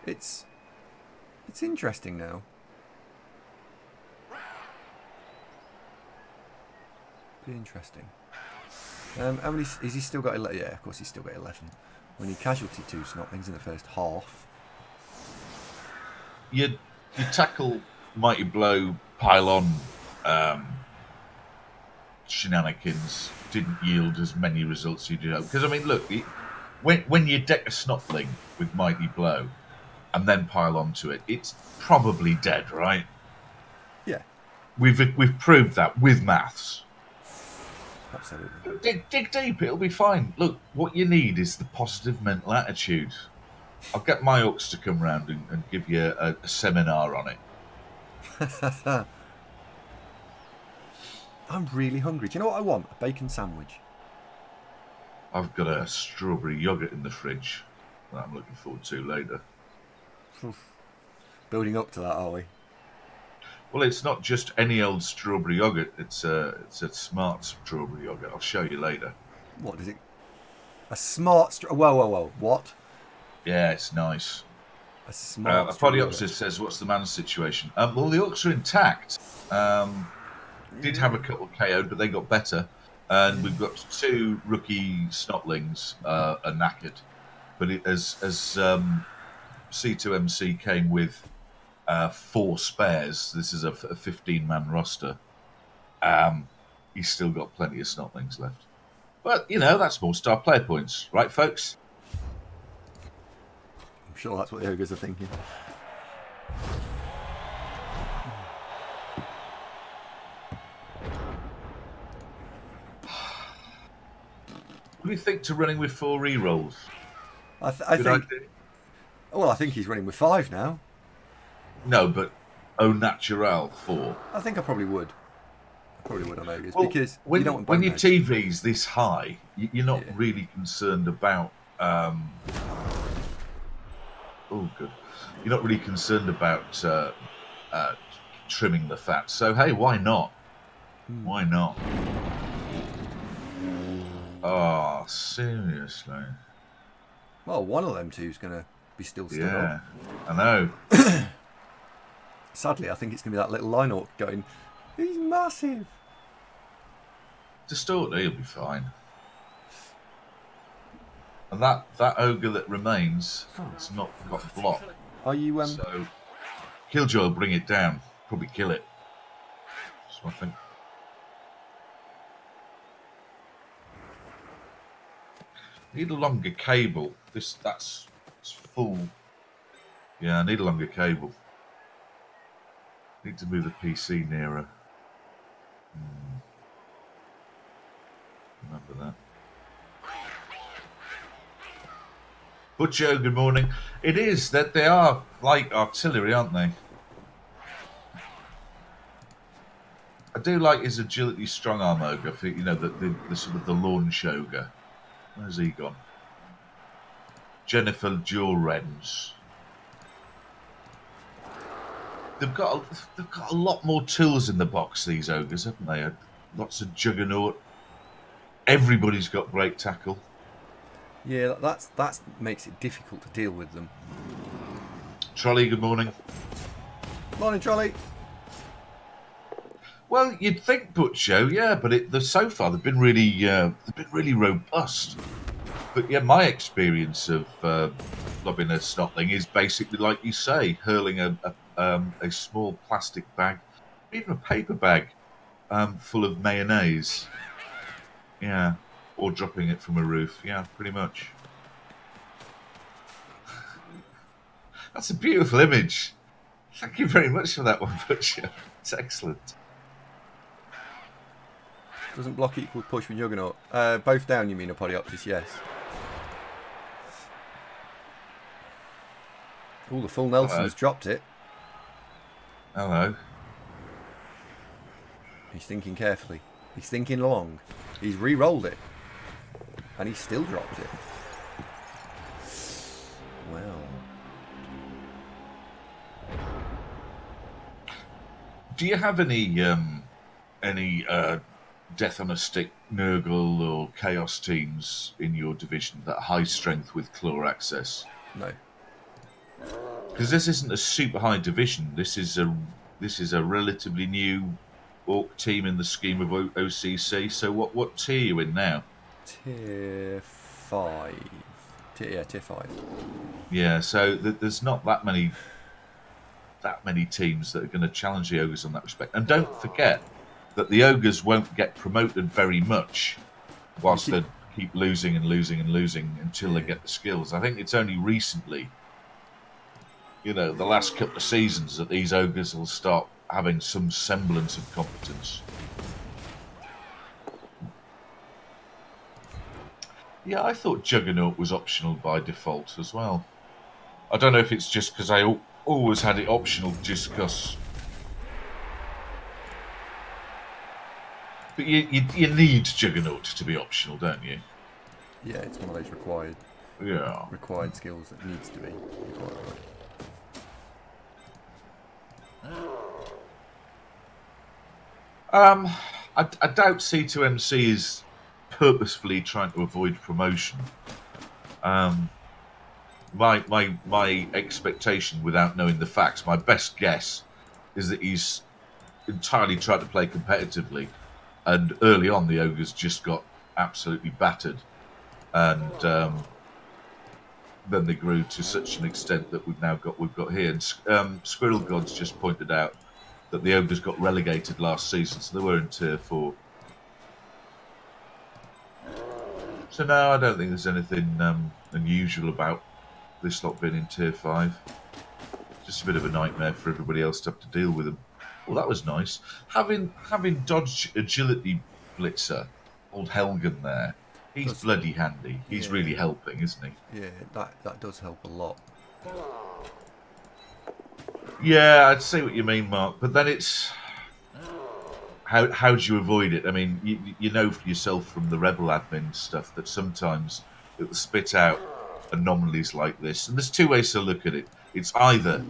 It's interesting now. Be interesting. How many is he still got? 11? Yeah, of course he's still got 11. When he casualty 2 snotlings in the first half. You tackle Mighty Blow pylon shenanigans didn't yield as many results you did. Because I mean, look, when you deck a snotling with Mighty Blow and then pile onto it, it's probably dead, right? Yeah. We've proved that with maths. Absolutely. Dig deep, it'll be fine. Look, what you need is the positive mental attitude. I'll get my Orcs to come round and give you a seminar on it. I'm really hungry. Do you know what I want? A bacon sandwich. I've got a strawberry yogurt in the fridge that I'm looking forward to later. Building up to that, are we? Well, it's not just any old strawberry yogurt. It's a smart strawberry yogurt. I'll show you later. What is it? A smart... Whoa. What? Yeah, it's nice. A smart... Apodiopsis says, what's the man's situation? Well, the Orcs are intact. Did have a couple KO'd, but they got better. And we've got 2 rookie snotlings are knackered. But as C2MC came with 4 spares, this is a 15-man roster, he's still got plenty of snotlings left. But, you know, that's more star player points. Right, folks? I'm sure that's what the Ogres are thinking. What do you think to running with 4 rerolls? I think... idea. Well, I think he's running with 5 now. No, but au natural 4. I think I probably would. I probably would on Ogres, Well, because when, you don't want when your bone TV's this high, you're not Yeah. really concerned about... oh, good. You're not really concerned about trimming the fat. So, hey, why not? Why not? Oh, seriously? Well, one of them two's going to be still stood up. Yeah, I know. Sadly, I think it's going to be that little line orc going, he's massive. Distort, he'll be fine. And that ogre that remains has not got block. Are you... So, Killjoy will bring it down. Probably kill it. So I think. Need a longer cable. It's full. Yeah, I need a longer cable. Need to move the PC nearer. Remember that. Butcho, good morning. It is that they are like artillery, aren't they? I do like his agility, strong arm ogre. For, you know, the sort of the launch ogre. Where's he gone? Jennifer Jurens. They've got a lot more tools in the box, these ogres, haven't they? Lots of juggernaut. Everybody's got great tackle. Yeah, that makes it difficult to deal with them. Trolley, good morning. Morning, Trolley. Well, you'd think Butcho, yeah, but so far they've been really robust. But yeah, my experience of lobbing a snotling is basically like you say, hurling a small plastic bag, even a paper bag, full of mayonnaise. Yeah, or dropping it from a roof. Yeah, pretty much. That's a beautiful image. Thank you very much for that one, Butcher. It's excellent. Doesn't block equal push with Juggernaut. Both down, you mean, Apodiopsis? Yes. Oh, the full Nelson's dropped it. Hello. He's thinking carefully. He's thinking long. He's re-rolled it. And he's still dropped it. Well. Do you have any Death on a Stick, Nurgle, or Chaos teams in your division that are high strength with claw access? No. Because this isn't a super high division. This is a relatively new Orc team in the scheme of OCC. So what tier are you in now? Tier 5. Tier 5. Yeah. So there's not that many teams that are going to challenge the Ogres on that respect. And don't forget that the Ogres won't get promoted very much whilst they keep losing and losing and losing until they get the skills. I think it's only recently, the last couple of seasons, that these Ogres will start having some semblance of competence. Yeah, I thought Juggernaut was optional by default as well. I don't know if it's just because I always had it optional just because... But you need Juggernaut to be optional, don't you? Yeah, it's one of those required skills that needs to be required. I doubt C2MC is purposefully trying to avoid promotion. My expectation, without knowing the facts, my best guess is that he's entirely tried to play competitively, and early on the Ogres just got absolutely battered, and then they grew to such an extent that we've got here. And Squirrel Gods just pointed out that the Ogres got relegated last season, so they were in Tier 4. So no, I don't think there's anything unusual about this lot being in Tier 5. Just a bit of a nightmare for everybody else to have to deal with them. Well, that was nice. Having Dodge Agility Blitzer, old Helgen there, he's bloody handy. He's really helping, isn't he? Yeah, that does help a lot. Yeah, I'd see what you mean, Mark. But then it's... How do you avoid it? I mean, you know for yourself from the Rebel admin stuff that sometimes it will spit out anomalies like this. And there's two ways to look at it. It's either,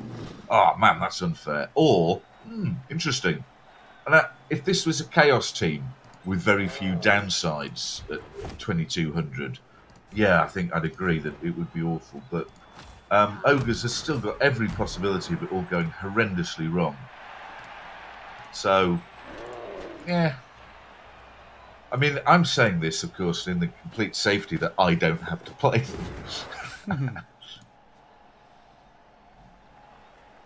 oh man, that's unfair, or, interesting. And if this was a Chaos team with very few downsides at 2200, yeah, I think I'd agree that it would be awful. But Ogres has still got every possibility of it all going horrendously wrong. So... yeah. I mean, I'm saying this, of course, in the complete safety that I don't have to play them.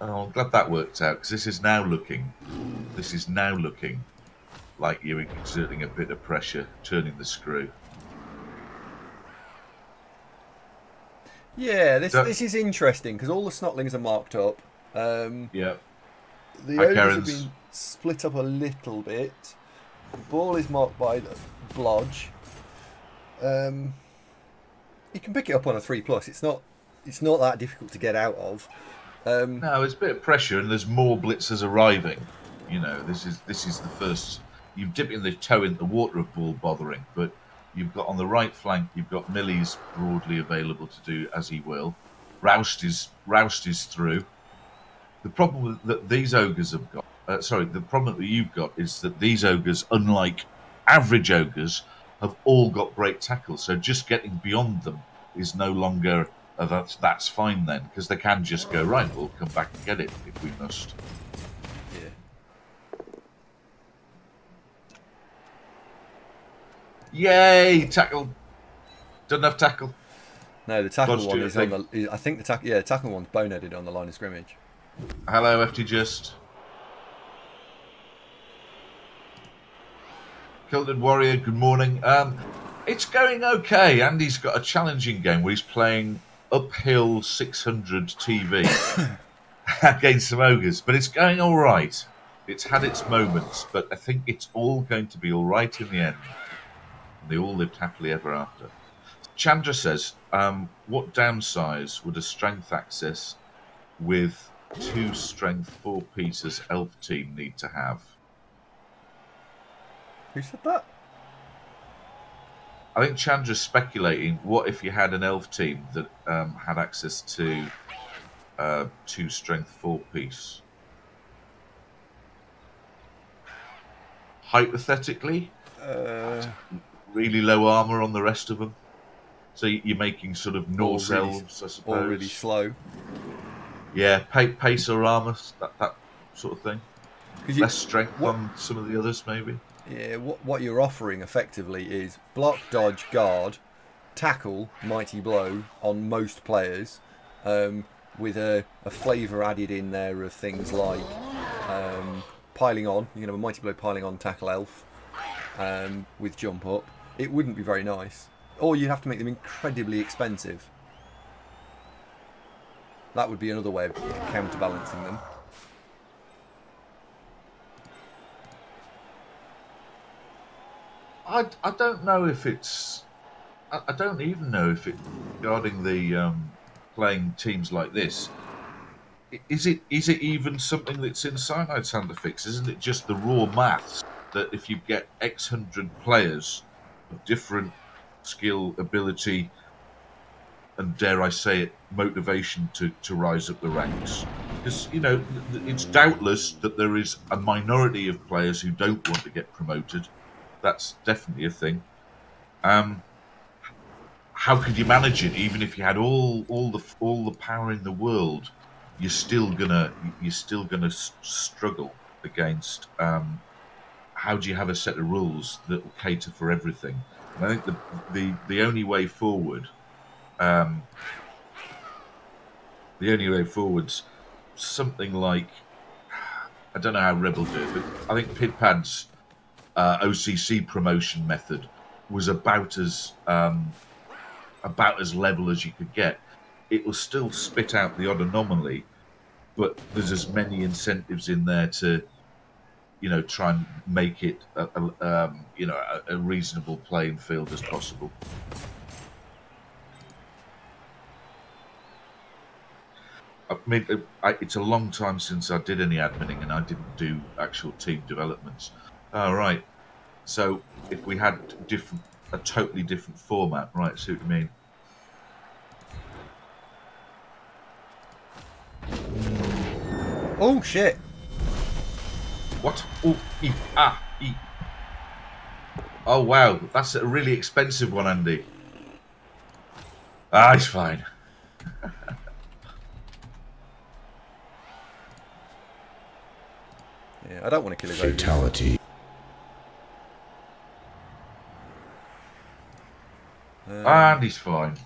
Oh, I'm glad that worked out, because this is now looking like you're exerting a bit of pressure, turning the screw. Yeah, this is interesting, because all the Snotlings are marked up. Yeah. The Ogres have been split up a little bit. The ball is marked by the Blodge. You can pick it up on a 3+. It's not that difficult to get out of. No, it's a bit of pressure, and there's more blitzers arriving. This is the first. You've dipped in the toe in the water of ball bothering, but you've got on the right flank. You've got Millie's broadly available to do as he will. Roust is through. The problem that these Ogres have got, the problem that you've got is that these Ogres, unlike average Ogres, have all got great tackles. So just getting beyond them is no longer, that's fine then, because they can just go, right, we'll come back and get it if we must. Yeah. Yay, tackle. Don't have tackle. No, the tackle one is on the... I think the tackle one's boneheaded on the line of scrimmage. Hello, FT Just. Kilted Warrior, good morning. It's going okay. Andy's got a challenging game where he's playing uphill 600 TV against some Ogres, but it's going all right. It's had its moments, but I think it's all going to be all right in the end. And they all lived happily ever after. Chandra says, what downsize would a strength access with 2 strength 4 pieces elf team need to have? Who said that? I think Chandra's speculating, what if you had an elf team that had access to 2 strength 4 piece? hypothetically, really low armor on the rest of them. So you're making sort of Norse elves, I suppose. Or really slow. Yeah, pace or armor, that sort of thing. Less strength on some of the others, maybe. Yeah, what you're offering effectively is block, dodge, guard, tackle, mighty blow on most players, with a flavour added in there of things like piling on. You can have a mighty blow piling on tackle elf with jump up. It wouldn't be very nice. Or you'd have to make them incredibly expensive. That would be another way of counterbalancing them. I don't know if it's... I don't even know if it... Regarding the playing teams like this, is it even something that's in Cyanide's hand to fix? Isn't it just the raw maths that if you get X hundred players of different skill, ability, and dare I say it, motivation to rise up the ranks? Because, you know, it's doubtless that there is a minority of players who don't want to get promoted. That's definitely a thing. How could you manage it? Even if you had all the power in the world, you're still gonna struggle against. How do you have a set of rules that will cater for everything? And I think the only way forward, something like, I don't know how Rebel do it, but I think Pidpad's OCC promotion method was about as level as you could get. It will still spit out the odd anomaly, but there's as many incentives in there to, you know, try and make it a reasonable playing field as possible. I mean, it's a long time since I did any adminning, and I didn't do actual team developments. All right. So if we had a totally different format, right? See what you mean? Oh shit! What? Oh, e. Oh wow, that's a really expensive one, Andy. Ah, it's fine. Yeah, I don't want to kill his ogres. Fatality. Andy's fine.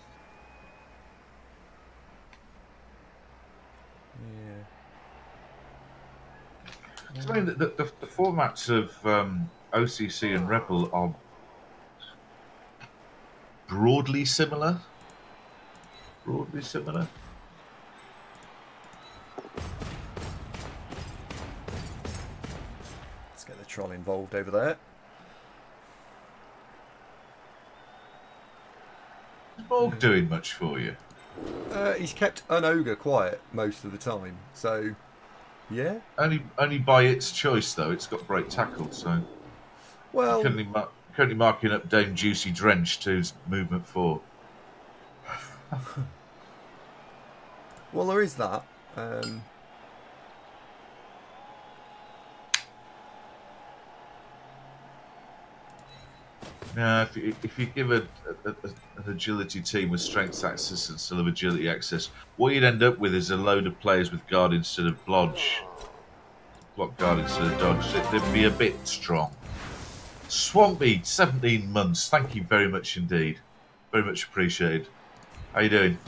Yeah. I mean, the formats of OCC and Rebel are broadly similar. Broadly similar. Let's get the troll involved over there. Is Morg doing much for you? He's kept an ogre quiet most of the time, so yeah. Only by its choice, though. It's got break tackle, so. Well, currently marking up Dame Juicy Drench to movement 4. well, there is that. Yeah, if you give an agility team with strength access and still have agility access, what you'd end up with is a load of players with guard instead of blodge. Block guard instead of dodge. They'd be a bit strong. Swampy, 17 months. Thank you very much indeed. Very much appreciated. How you doing?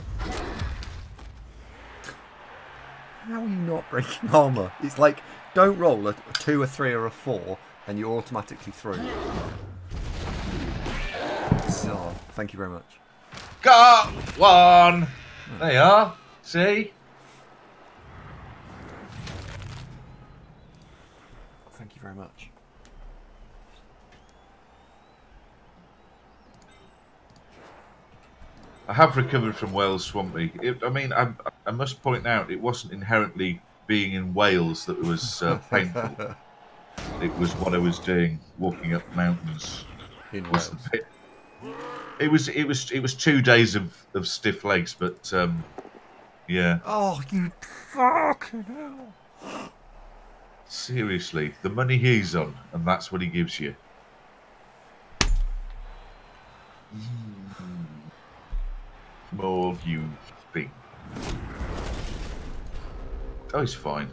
How are you not breaking armour? It's like, don't roll a 2, a 3 or a 4 and you're automatically through. So, thank you very much. Got one! There you are. See? Thank you very much. I have recovered from Wales Swampy. I must point out, it wasn't inherently being in Wales that was painful. It was what I was doing, walking up mountains. In Wales. It was 2 days of stiff legs, but yeah. Oh, you fucking hell! Seriously, the money he's on, and that's what he gives you. More you think. Oh, he's fine.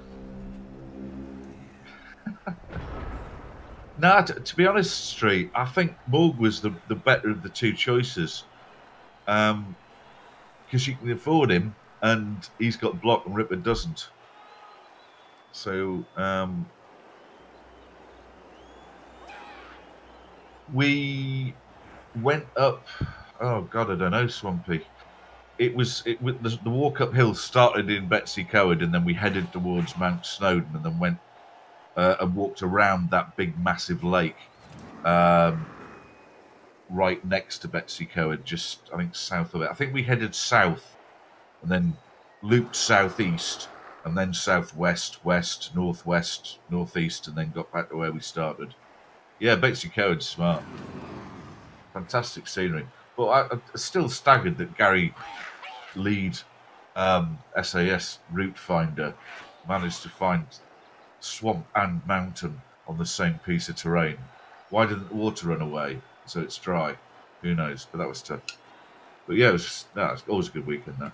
Nah, to be honest, Street, I think Morg was the better of the two choices. Because you can afford him, and he's got block and Ripper doesn't. So, we went up. Oh God, I don't know, Swampy. It was the walk uphill started in Betsy Coward, and then we headed towards Mount Snowdon, and then went and walked around that big, massive lake, right next to Betsy Coward, just I think south of it. I think we headed south, and then looped southeast, and then southwest, west, northwest, northeast, and then got back to where we started. Yeah, Betsy Coward's smart. Fantastic scenery. But I'm still staggered that Gary Lead, SAS route finder, managed to find swamp and mountain on the same piece of terrain. Why didn't the water run away so it's dry? Who knows? But that was tough. But yeah, it's always a good weekend, that.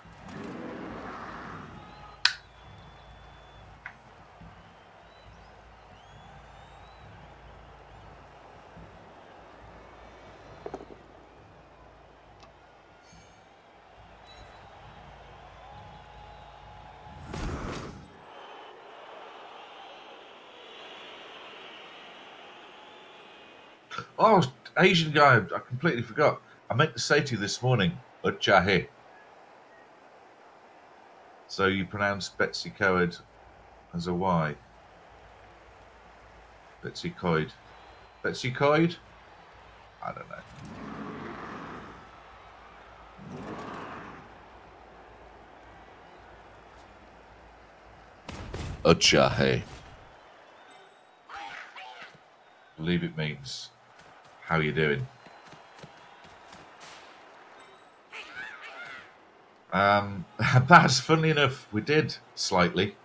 Oh, Asian guy, I completely forgot. I meant to say to you this morning, Uchahe. So you pronounce Betsy Coward as a Y. Betsy Coyd. Betsy Coyd? I don't know. Uchahe. I believe it means how you doing. Baz, funnily enough, we did slightly.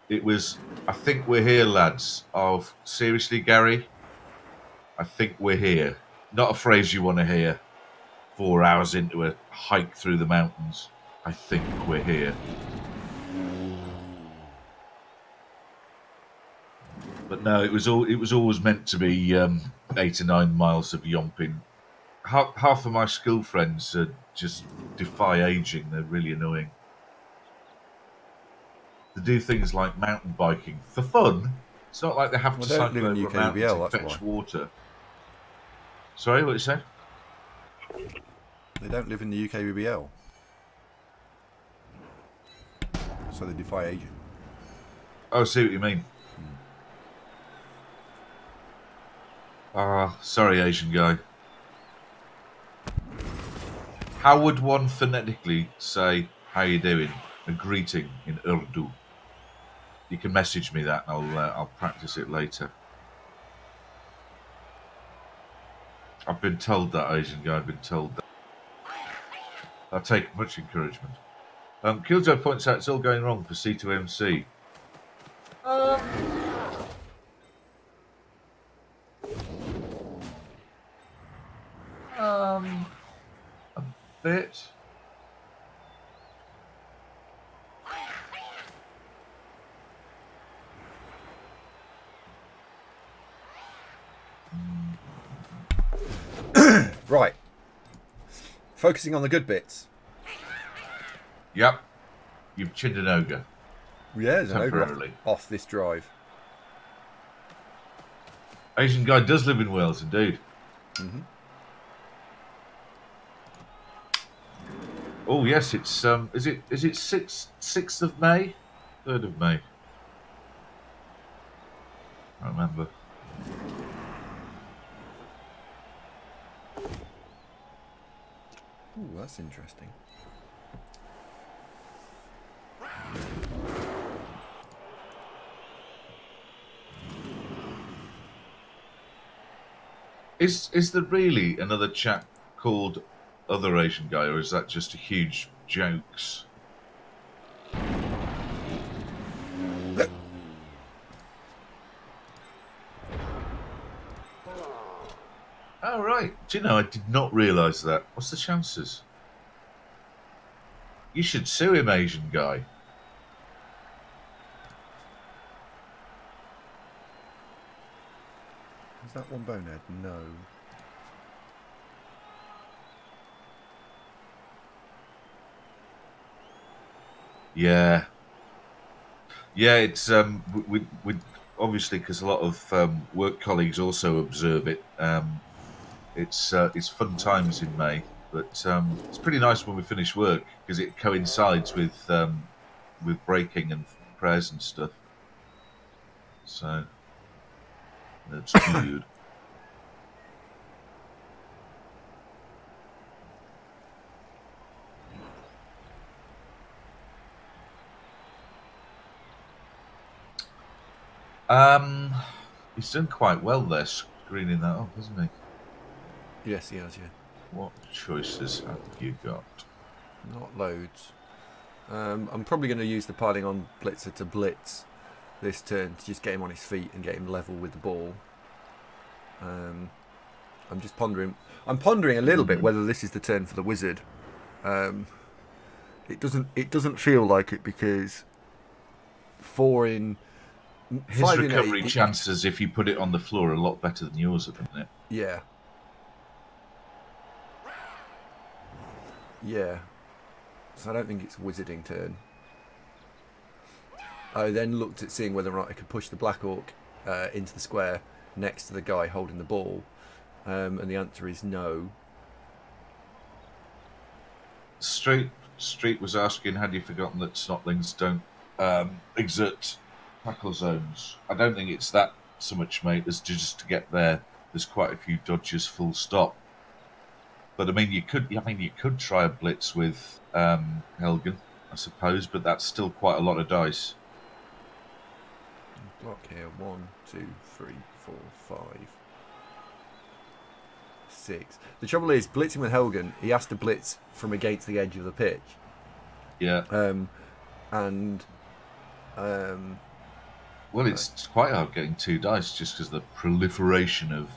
It was, I think we're here, lads. Of seriously, Gary? I think we're here. Not a phrase you want to hear 4 hours into a hike through the mountains. I think we're here. But no, it was always meant to be 8 or 9 miles of yomping. Half of my school friends just defy aging. They're really annoying. They do things like mountain biking for fun. It's not like they have to cycle over a mountain to fetch water. Sorry, what did you say? They don't live in the UK BBL. So they defy aging. Oh, I see what you mean. Sorry, Asian guy. How would one phonetically say, how you doing? A greeting in Urdu. You can message me that and I'll practice it later. I've been told that, Asian guy, I've been told that. I take much encouragement. Killjoy points out it's all going wrong for C2MC. A bit. Right. Focusing on the good bits. Yep. You've chinned an ogre. Yeah, there's an ogre temporarily off this drive. Asian guy does live in Wales, indeed. Mm-hmm. Oh yes, it's is it 6th of May? 3rd of May. I remember. Ooh, that's interesting. Is there really another chap called Other Asian Guy, or is that just a huge jokes? Oh, right. Do you know, I did not realise that. What's the chances? You should sue him, Asian guy. Is that one bonehead? No. Yeah. Yeah, it's we obviously, because a lot of work colleagues also observe it. It's fun times in May, but it's pretty nice when we finish work because it coincides with breaking and prayers and stuff. So that's good. He's done quite well there, screening that up, hasn't he? Yes, he has, yeah. What choices have you got? Not loads. I'm probably going to use the piling on blitzer to blitz this turn to just get him on his feet and get him level with the ball. I'm just pondering. I'm pondering a little bit whether this is the turn for the wizard. It doesn't feel like it because 4 in. His recovery chances, if you put it on the floor, are a lot better than yours at the minute. Yeah. Yeah. So I don't think it's a wizarding turn. I then looked at seeing whether or not I could push the Black Orc into the square next to the guy holding the ball. And the answer is no. Street was asking, had you forgotten that snotlings don't exert tackle zones? I don't think it's that so much, mate, as just to get there. There's quite a few dodges, full stop. But I mean, you could try a blitz with Helgen, I suppose, but that's still quite a lot of dice. Block here. 1, 2, 3, 4, 5, 6. The trouble is, blitzing with Helgen, he has to blitz from against the edge of the pitch. Yeah. Well, it's quite hard getting 2 dice just because the proliferation of.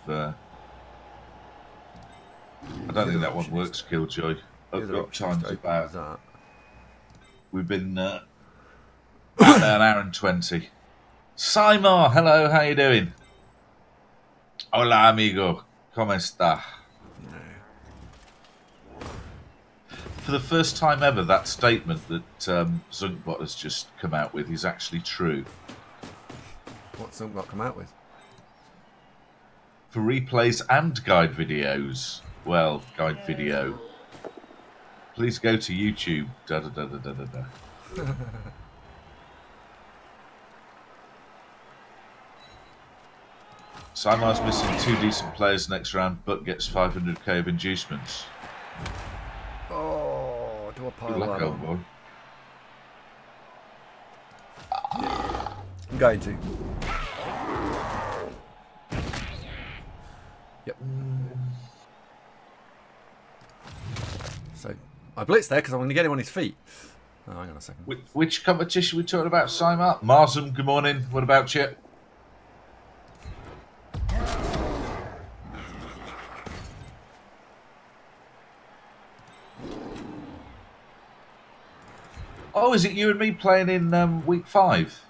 I don't think that one works, Killjoy. Up time's about. That. We've been at an hour and 20. Simon, hello, how you doing? Hola, amigo. ¿Cómo está? No. For the first time ever, that statement that Zunkbot has just come out with is actually true. What's Zunkbot come out with? For replays and guide videos. Well, guide video. Please go to YouTube. Da da da da da da da. Simon's missing 2 decent players next round, but gets 500k of inducements. Oh, do I pile Good luck, that old on? boy. I'm going to. Yep. So I blitzed there because I want to get him on his feet. Oh, hang on a second. Which competition we talking about, Simon? Marsum, good morning. What about you? Oh, is it you and me playing in week 5?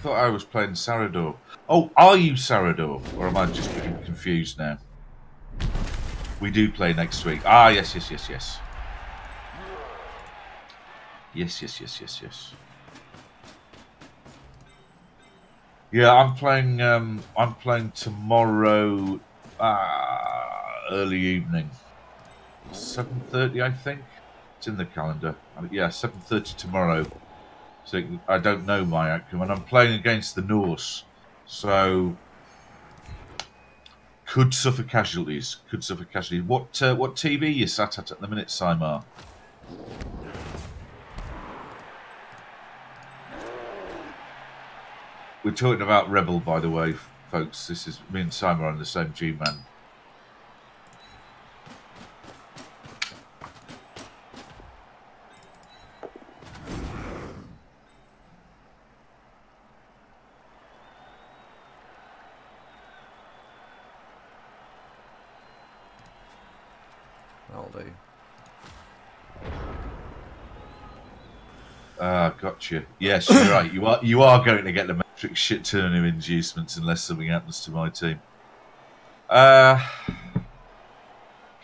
Thought I was playing Sarador. Oh, are you Sarador? Or am I just getting confused now? We do play next week. Ah, yes. Yes. Yeah, I'm playing tomorrow early evening. 7:30, I think. It's in the calendar. Yeah, 7:30 tomorrow. So I don't know my outcome, and I'm playing against the Norse, so could suffer casualties. What TV you sat at the minute, Simar? We're talking about Rebel, by the way, folks. This is me and Simar on the same G-Man. do. Ah, gotcha. Yes, you're right. You are going to get the matrix shit ton of inducements unless something happens to my team.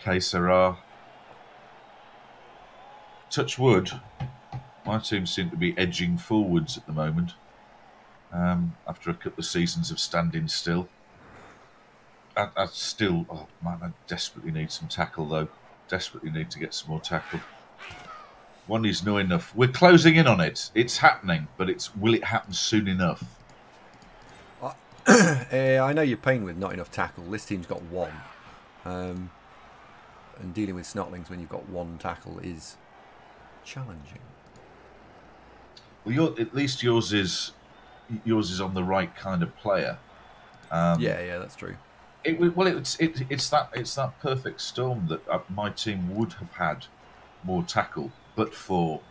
Que sera. Touch wood. My team seem to be edging forwards at the moment. After a couple of seasons of standing still. I still, oh man, I desperately need some tackle though. Desperately need to get some more tackle. One is not enough. We're closing in on it. It's happening, but will it happen soon enough? I know you're paying with not enough tackle. This team's got one. And dealing with snotlings when you've got one tackle is challenging. Well, at least yours is on the right kind of player. Yeah, that's true. It's that perfect storm that my team would have had more tackle, but for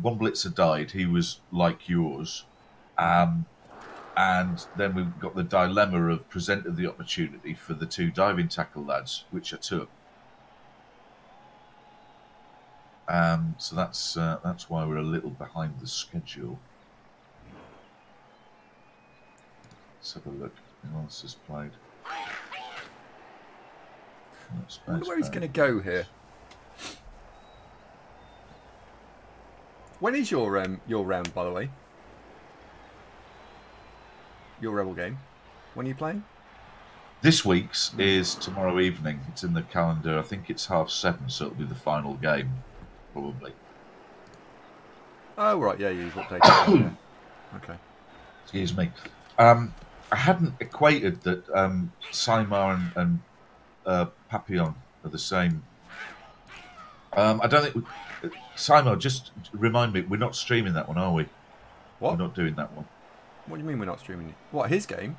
one blitzer died. He was like yours, and then we've got the dilemma of presented the opportunity for the two diving tackle lads, which I took. So that's why we're a little behind the schedule. Let's have a look. Who else has played? I wonder where he's going to go here. When is your round, by the way? Your Rebel game. When are you playing? This week's is tomorrow evening. It's in the calendar. I think it's 7:30, so it'll be the final game, probably. Oh right, yeah, you've updated. Okay. Excuse me. I hadn't equated that Simar and Papillon are the same. I don't think... Simar, just remind me, we're not streaming that one, are we? What? We're not doing that one. What do you mean we're not streaming? What, his game?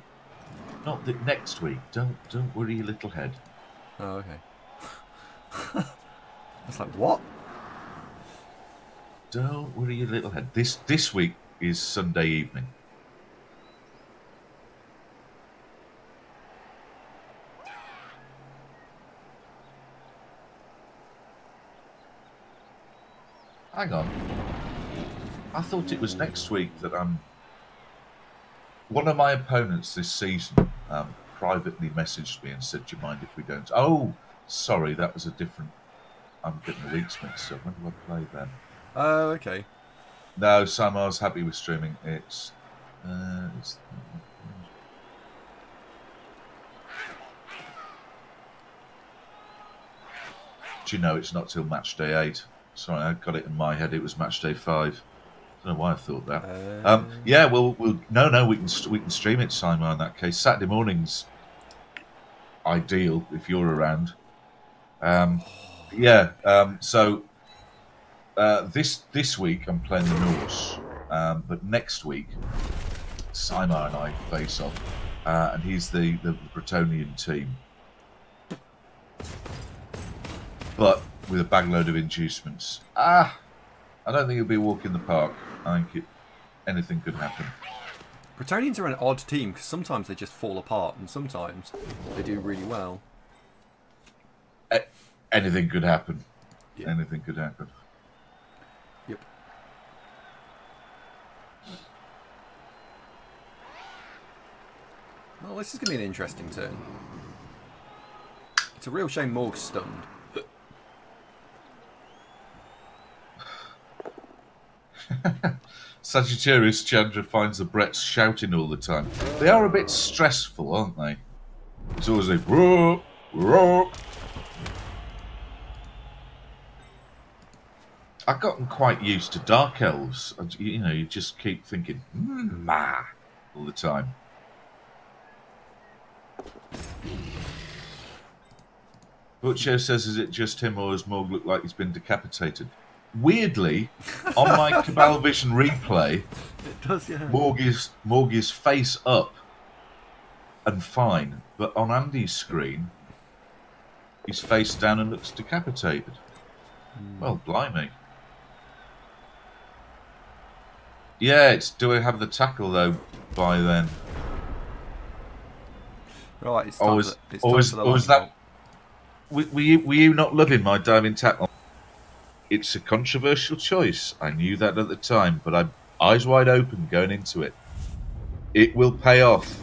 Not the next week. Don't worry your little head. Oh, okay. I was like, what? Don't worry your little head. This week is Sunday evening. Hang on. I thought it was next week that one of my opponents this season privately messaged me and said, "Do you mind if we don't?" Oh, sorry, that was a different... I'm getting the weeks mixed up. When do I play then? Oh, okay. No, Samar's happy with streaming. It's Do you know it's not till match day 8? Sorry, I got it in my head. It was match day 5. I don't know why I thought that. Yeah, we'll no, we can stream it, Simon. In that case, Saturday morning's ideal if you're around. Yeah. So this week I'm playing the Norse, but next week Simon and I face off, and he's the Bretonian team, but with a bagload of inducements. I don't think it'll be a walk in the park. I think anything could happen. Bretonians are an odd team because sometimes they just fall apart and sometimes they do really well. Anything could happen. Yeah. Anything could happen. Yep. Well, this is going to be an interesting turn. It's a real shame Morg's stunned. Sagittarius Chandra finds the Bretts shouting all the time. They are a bit stressful, aren't they? It's always like, roar, roar. I've gotten quite used to Dark Elves. You know, you just keep thinking, ma, all the time. Butcher says, is it just him or does Morg look like he's been decapitated? Weirdly, on my Cabal Vision replay, It does, yeah. Morg is face up and fine, but on Andy's screen, he's face down and looks decapitated. Well, blimey. Yeah, it's do I have the tackle though by then? Right, it's time for the Or is lightning that? bolt. were you not loving my diving tackle? It's a controversial choice. I knew that at the time, but I'm eyes wide open going into it. It will pay off.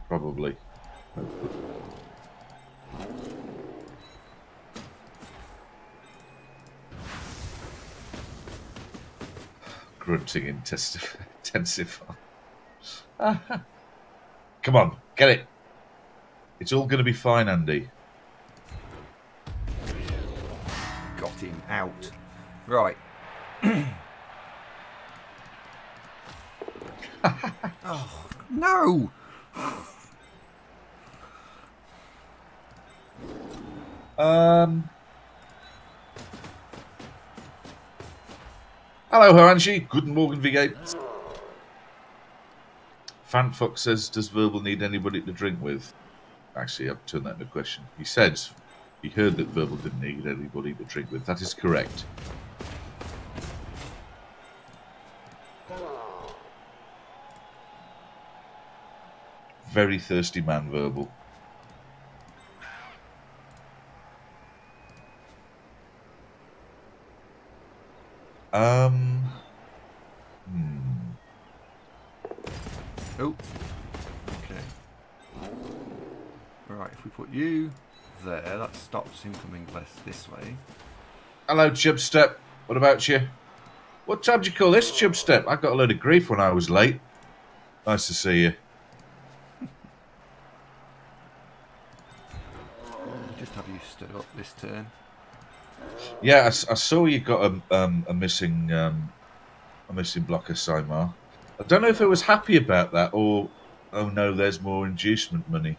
Probably. Grunting intensify. Come on, get it. It's all going to be fine, Andy. Got him out. Right. Oh, no! Hello, Horanshi. Guten Morgen, wie geht's? Fanfuck says, does Verbal need anybody to drink with? Actually, I've turned that into a question. He said he heard that Verbal didn't need anybody to drink with. That is correct. Very thirsty man, Verbal. Oh. Okay. Right, if we put you there, that stops him coming less this way. Hello, Chubstep. What about you? What time do you call this, Chubstep? I got a load of grief when I was late. Nice to see you. We'll just have you stood up this turn. Yeah, I saw you got a missing block of Simar. I don't know if I was happy about that or, oh no, there's more inducement money.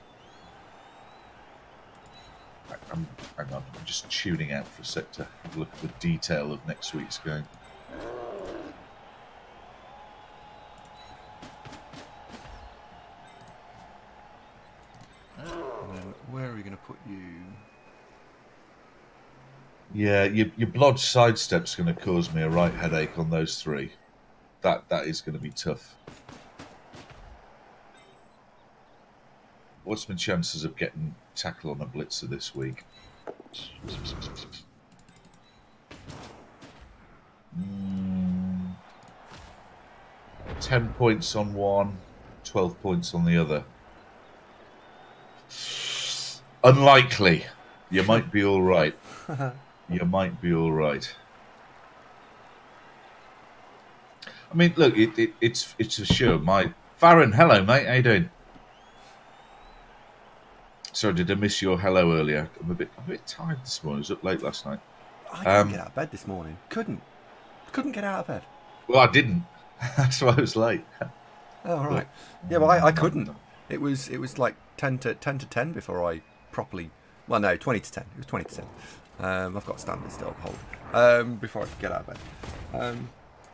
Hang on, I'm just tuning out for a sec to have a look at the detail of next week's game. And then where are we going to put you? Yeah, your blood sidestep's going to cause me a right headache on those three. That is going to be tough. What's my chances of getting tackle on a blitzer this week? 10 points on one, 12 points on the other. Unlikely. You might be all right. You might be all right. I mean, look, it's for sure. My Farron, hello, mate. How you doing? Sorry, did I miss your hello earlier? I'm a bit tired this morning. I was up late last night. I couldn't get out of bed this morning. Couldn't get out of bed. Well, I didn't. That's why I was late. Oh right. Yeah, well, I couldn't. It was like 10 to 10 before I properly. Well, no, 20 to 10. It was 20 to 10. I've got standards still hold. Before I could get out of bed.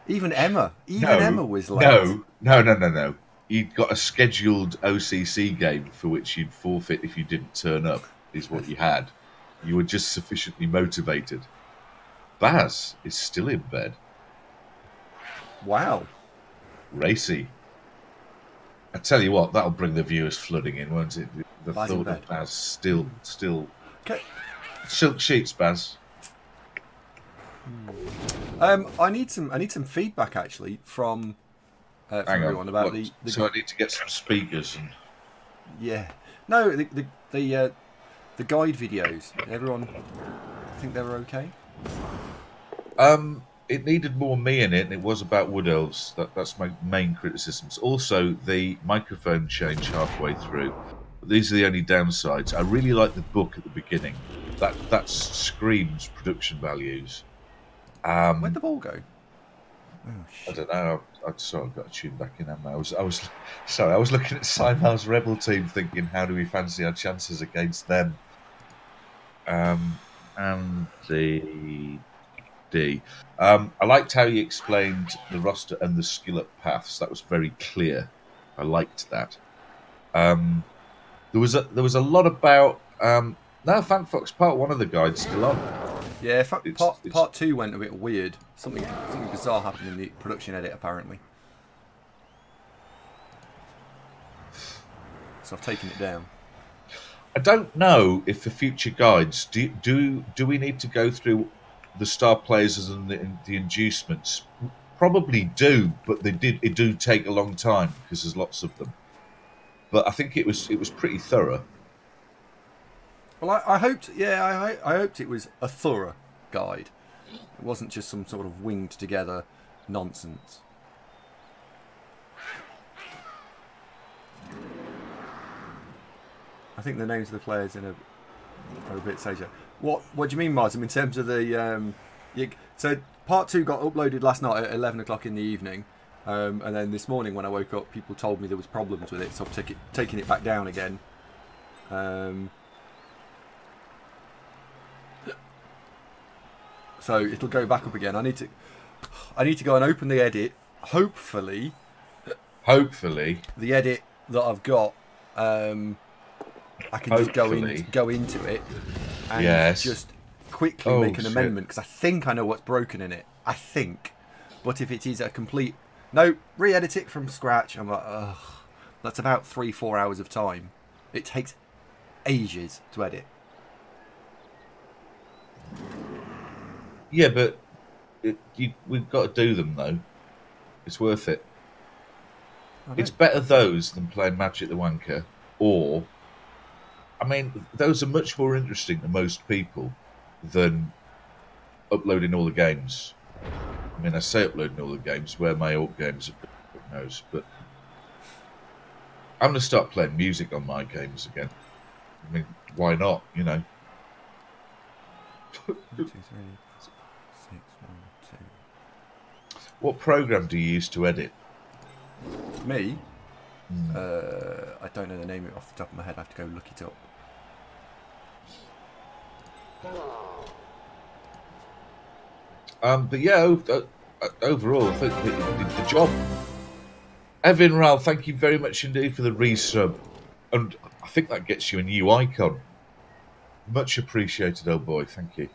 Even Emma was late. No. You'd got a scheduled OCC game for which you'd forfeit if you didn't turn up, is what you had. You were just sufficiently motivated. Baz is still in bed. Wow. Racy. I tell you what, that'll bring the viewers flooding in, won't it? The Baz thought in bed. of Baz still. Okay. Silk sheets, Baz. I need some feedback actually from everyone about the. So I need to get some speakers and. Yeah. No, the guide videos. Everyone think they were okay? It needed more me in it, and it was about wood elves. That's my main criticisms. Also, the microphone change halfway through. These are the only downsides. I really like the book at the beginning. That screams production values. Where'd the ball go? Oh, I don't know. I sort of got to tune back in. I was sorry. I was looking at Simon's Rebel team, thinking, how do we fancy our chances against them? And the D. I liked how you explained the roster and the skill-up paths. That was very clear. I liked that. There was a lot about. No, Fanfox Part 1 of the guide's still on. Yeah, part 2 went a bit weird. Something bizarre happened in the production edit, apparently. So I've taken it down. I don't know if for future guides do we need to go through the star players and the inducements. Probably do, but it do take a long time because there's lots of them. But I think it was pretty thorough. Well, I hoped, yeah, I hoped it was a thorough guide. It wasn't just some sort of winged together nonsense. I think the names of the players are a bit sager. What do you mean, Martin? In terms of the so part 2 got uploaded last night at 11 o'clock in the evening, and then this morning when I woke up, people told me there was problems with it, so I've taken it back down again. So it'll go back up again. I need to go and open the edit. Hopefully, the edit that I've got, I can just go into it and just quickly make an amendment, because I think I know what's broken in it. I think, but if it is a complete re-edit it from scratch, I'm like, ugh, that's about 3-4 hours of time. It takes ages to edit. Yeah, but we've got to do them though. It's worth it. It's better those than playing Magic the Wanker, or, I mean, those are much more interesting to most people than uploading all the games. I mean, I say uploading all the games, where my Orc games are, who knows, but I'm going to start playing music on my games again. I mean, why not, you know? 1, 2, 3, 6, 1, 2. What program do you use to edit? Me? I don't know the name of it off the top of my head. I have to go look it up. But yeah, overall, I think it did the job. Evan Ral, thank you very much indeed for the resub. And I think that gets you a new icon. Much appreciated, old boy. Thank you.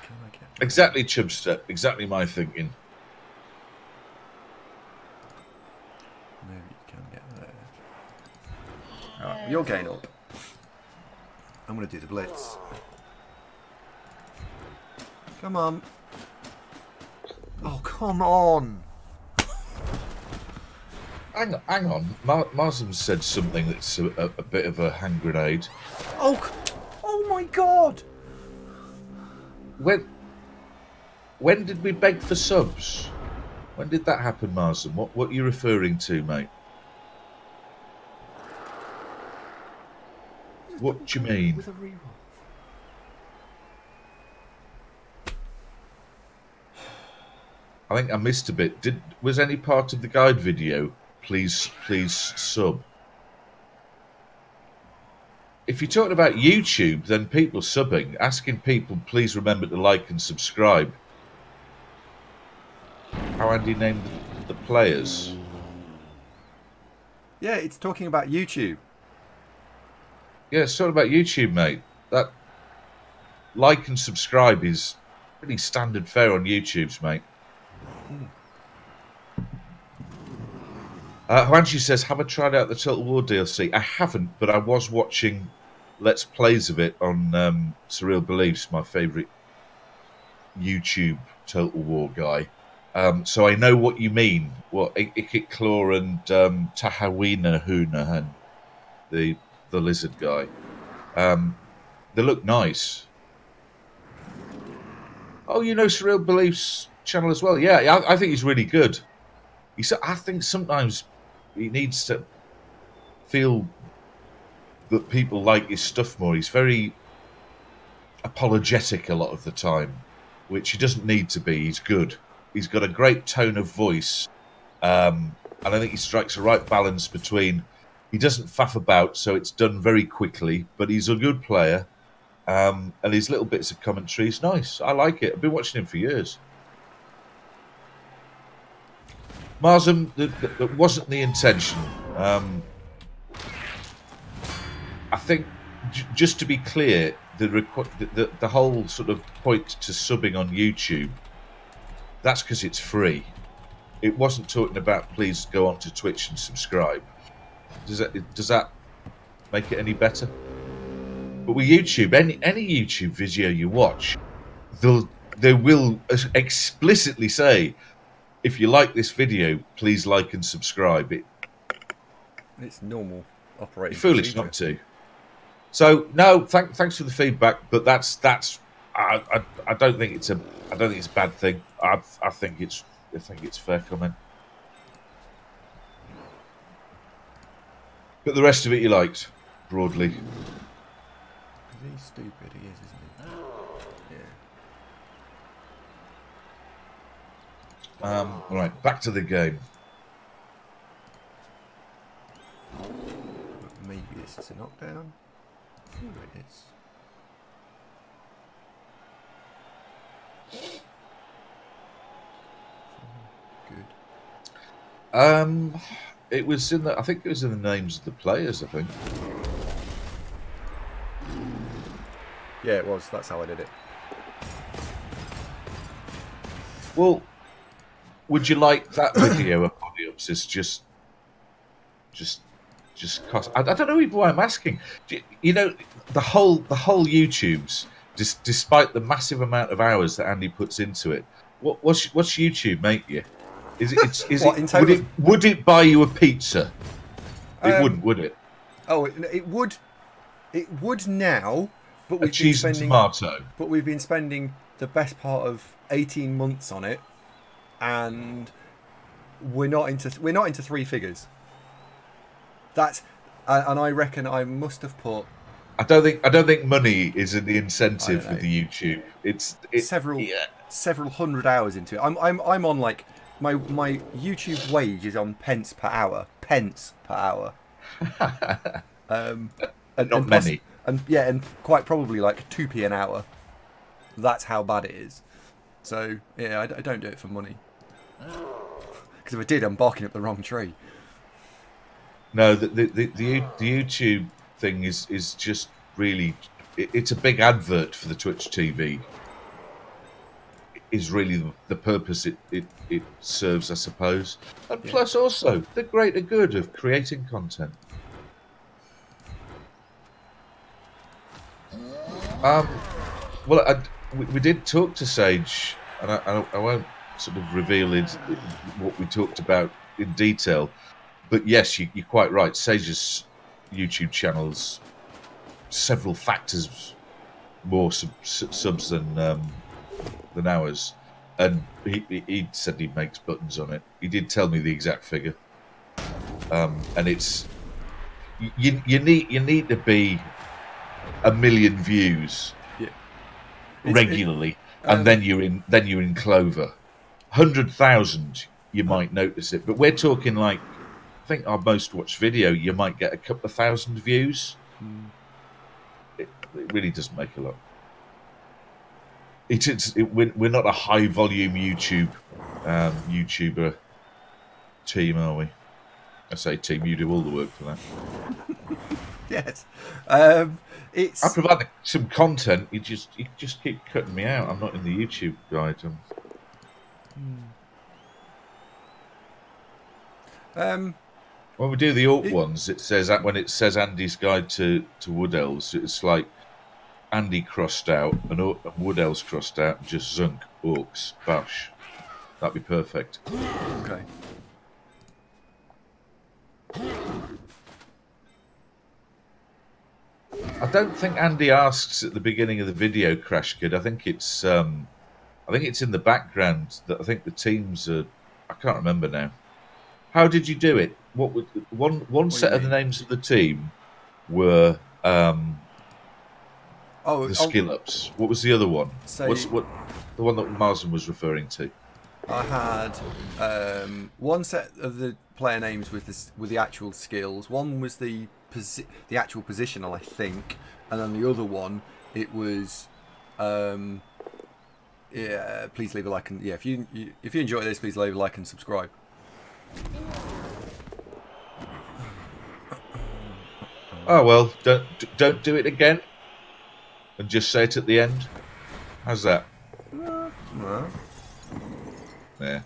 Can I get... Exactly, Chubster. Exactly my thinking. No, you can get there. Alright, you're getting up. I'm going to do the blitz. Come on. Oh, come on. Hang on. Marsden said something that's a bit of a hand grenade. Oh my God. When did we beg for subs? When did that happen, Marsden? What are you referring to, mate? What do you mean? With a reroll. I think I missed a bit. Was any part of the guide video? Please sub. If you're talking about YouTube, then people subbing, asking people please remember to like and subscribe. How Andy named the players. Yeah, it's talking about YouTube. Yeah, it's talking about YouTube, mate. That like and subscribe is pretty standard fare on YouTube's, mate. Huanchi says, have I tried out the Total War DLC? I haven't, but I was watching Let's Plays of it on Surreal Beliefs, my favourite YouTube Total War guy. So I know what you mean. What Ikit Claw and Tahawina Hunahan, the lizard guy. They look nice. Oh, you know Surreal Beliefs channel as well? Yeah, I think he's really good. I think sometimes he needs to feel that people like his stuff more. He's very apologetic a lot of the time, which he doesn't need to be. He's good. He's got a great tone of voice, and I think he strikes a right balance between. He doesn't faff about, so it's done very quickly, but he's a good player, and his little bits of commentary is nice. I like it. I've been watching him for years. Marsden, that wasn't the intention. I think, just to be clear, the whole sort of point to subbing on YouTube, that's because it's free. It wasn't talking about please go on to Twitch and subscribe. Does that make it any better? But with YouTube, any YouTube video you watch, they will explicitly say, if you like this video, please like and subscribe. It's normal operating. You're foolish procedure. not to. So no, thanks for the feedback, but that's I don't think it's a bad thing. I think it's fair comment. But the rest of it you liked, broadly. He's stupid, he is, isn't he? Yeah. All right, back to the game. Maybe this is a knockdown. Oh, it is. Good. It was in the. I think it was in the names of the players. I think. Yeah, it was. That's how I did it. Well, would you like that video up on the ups? It's just cost. I don't know even why I'm asking. You know, the whole YouTube's despite the massive amount of hours that Andy puts into it. What's YouTube make you? Would it buy you a pizza? It wouldn't, would it? Oh, it would. It would now, but A cheese and tomato. But we've been spending the best part of 18 months on it, and we're not into three figures. That's and I reckon I must have put. I don't think money is the incentive with the YouTube. It's several hundred hours into it. I'm on like my YouTube wage is on pence per hour. And not many. And quite probably like 2p an hour. That's how bad it is. So yeah, I don't do it for money. Because if I did, I'm barking up the wrong tree. No, the YouTube thing is just really, it's a big advert for the Twitch TV. Is really the purpose it serves, I suppose. And plus also the greater good of creating content. Well, we did talk to Sage, and I won't sort of reveal what we talked about in detail. But yes, you're quite right. Sage's YouTube channel's several factors more subs than ours, and he said he makes buttons on it. He did tell me the exact figure, and it's you need to be 1 million views regularly, and then you're in clover. 100,000 you might notice it, but we're talking like. I think our most watched video, you might get a couple of thousand views. It really doesn't make a lot. We're not a high volume YouTuber team, are we? I say team, you do all the work for that. Yes, I provide some content. You just keep cutting me out. I'm not in the YouTube guide. When we do the Orc ones, it says that when it says Andy's Guide to Wood Elves, it's like Andy crossed out and Wood Elves crossed out, and just Zunk, Orcs, Bash. That'd be perfect. Okay. I don't think Andy asks at the beginning of the video, Crash Kid. I think it's in the background that I think the teams are. I can't remember now. How did you do it? What was one set of the names of the team were the skill ups. What was the other one? So the one that Marsden was referring to? I had one set of the player names with the actual skills. One was the actual positional, I think, and then the other one it was please leave a like, and if you enjoy this, please leave a like and subscribe. Oh well, don't do it again, and just say it at the end. How's that? No. Yeah.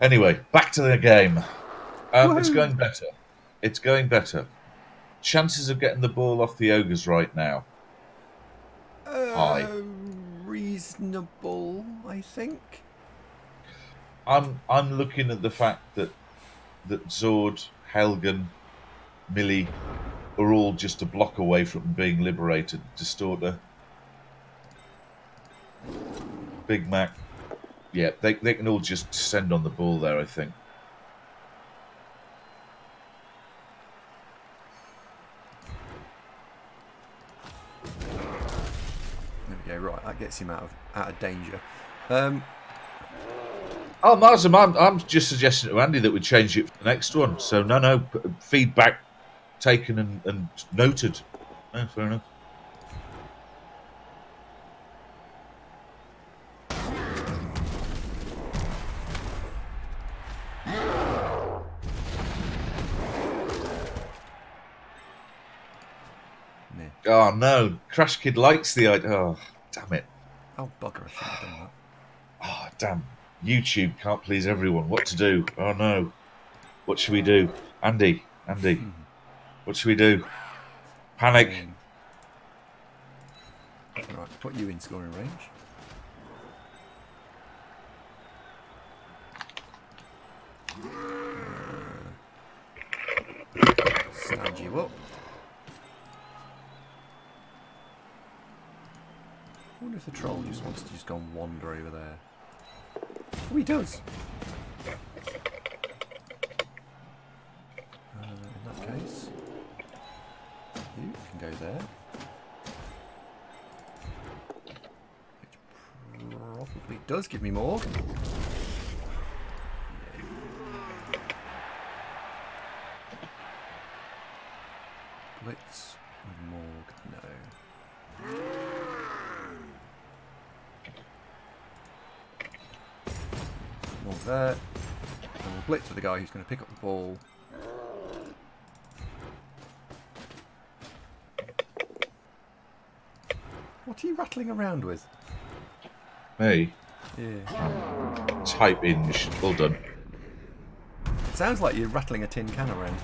Anyway, back to the game. It's going better. It's going better. Chances of getting the ball off the Ogres right now. High. Reasonable, I think. I'm looking at the fact that Zord, Helgen, Millie are all just a block away from being liberated. Distorter, Big Mac. Yeah, they can all just descend on the ball there, I think. There we go. Right, that gets him out of danger. Oh, Marsam, I'm just suggesting to Andy that we change it for the next one. So no, feedback taken and noted. No, fair enough. Oh no, Crash Kid likes the idea. Oh, damn it. Oh, bugger, I shouldn't have done that. Oh, damn. YouTube can't please everyone. What to do? Oh no. What should we do? Andy, what should we do? Panic. Right, put you in scoring range. Stand you up. I wonder if the troll just wants to just go and wander over there. Oh, he does. In that case, you can go there. Which probably does give me more. Blitz with Morg, no. Morg there. And we'll blitz with the guy who's going to pick up the ball. What are you rattling around with? Me? Yeah. Type inch. Well done. Sounds like you're rattling a tin can around.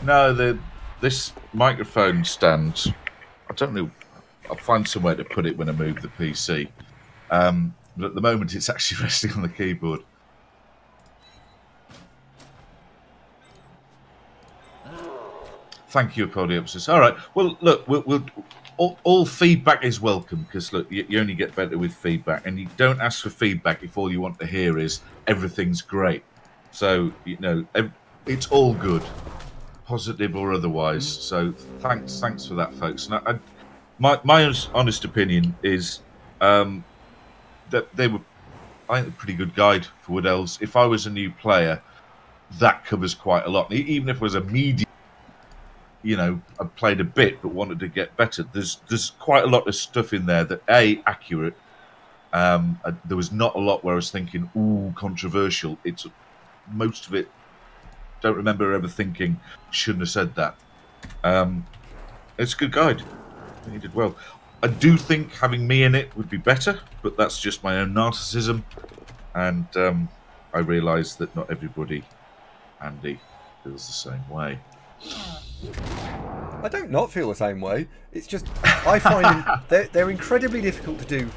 No, this microphone stand, I don't know, I'll find somewhere to put it when I move the PC. But at the moment it's actually resting on the keyboard. Thank you, Podiopsis. All right. Well, look, all feedback is welcome because, look, you only get better with feedback. And you don't ask for feedback if all you want to hear is everything's great. So, you know, it's all good, positive or otherwise. So thanks for that, folks. And my honest opinion is that they were, I think, a pretty good guide for Wood Elves. If I was a new player, that covers quite a lot. Even if it was a medium, you know, I played a bit but wanted to get better. There's quite a lot of stuff in there that accurate. There was not a lot where I was thinking, ooh, controversial. It's most of it. Don't remember ever thinking shouldn't have said that. It's a good guide. I think he did well. I do think having me in it would be better, but that's just my own narcissism, and I realise that not everybody, Andy, feels the same way. I don't not feel the same way. It's just I find they're incredibly difficult to do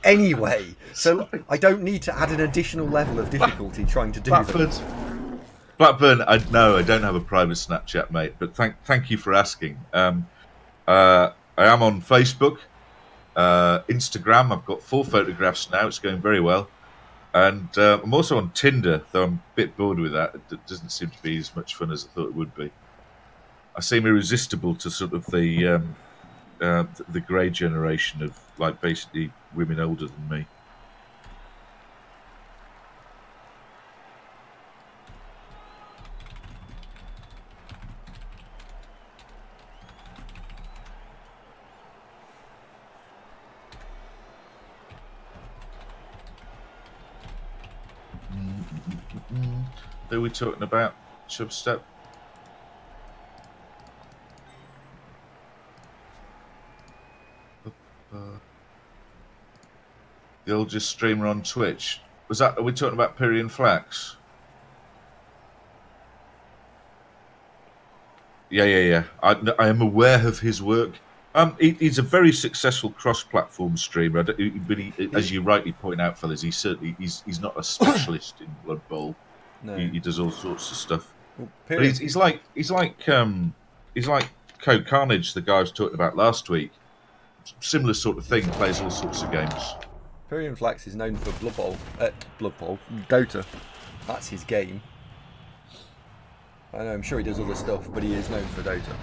anyway. So I don't need to add an additional level of difficulty trying to do them. Blackburn, I don't have a private Snapchat, mate, but thank you for asking. I am on Facebook, Instagram. I've got 4 photographs now. It's going very well. And I'm also on Tinder, though I'm a bit bored with that. It doesn't seem to be as much fun as I thought it would be. I seem irresistible to sort of the grey generation of, like, basically women older than me. Who are we talking about? Chubstep? The oldest streamer on Twitch. Are we talking about Pyrian Flax? Yeah. I am aware of his work. He's a very successful cross-platform streamer. But as you rightly point out, fellas, he's not a specialist in Blood Bowl. No. He does all sorts of stuff. Well, But he's like Code Carnage, the guy I was talking about last week. Similar sort of thing. Plays all sorts of games. Pyrian Flax is known for Blood Bowl, Dota. That's his game. I know, I'm sure he does other stuff, but he is known for Dota.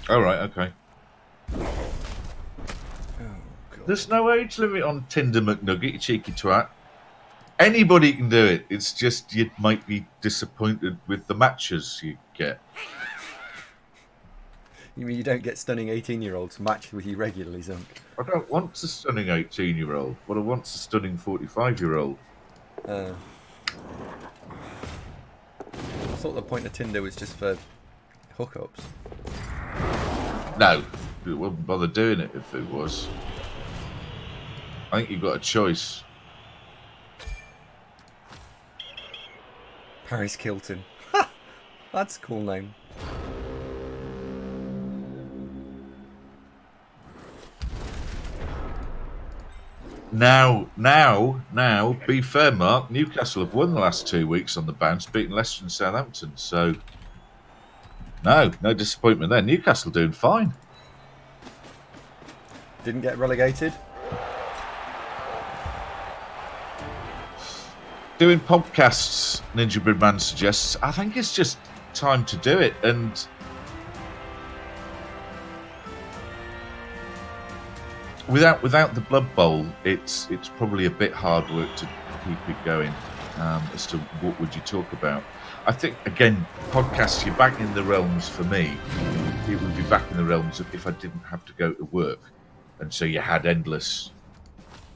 All right, okay. Oh, God. There's no age limit on Tinder McNugget, you cheeky twat. Anybody can do it. It's just you might be disappointed with the matches you get. You mean you don't get stunning 18-year-olds matched with you regularly, Zunk? I don't want a stunning 18-year-old. What I want is a stunning 45-year-old. I thought the point of Tinder was just for hookups. No, it wouldn't bother doing it if it was. I think you've got a choice. Paris Kilton. That's a cool name. Now, be fair, Mark. Newcastle have won the last 2 weeks on the bounce, beating Leicester and Southampton. So, no disappointment there. Newcastle doing fine. Didn't get relegated. Doing podcasts, Ninja Bridman suggests. I think it's just time to do it, and without the Blood Bowl, it's probably a bit hard work to keep it going. As to what would you talk about? I think again, podcasts. You're back in the realms for me. It would be back in the realms of if I didn't have to go to work, and so you had endless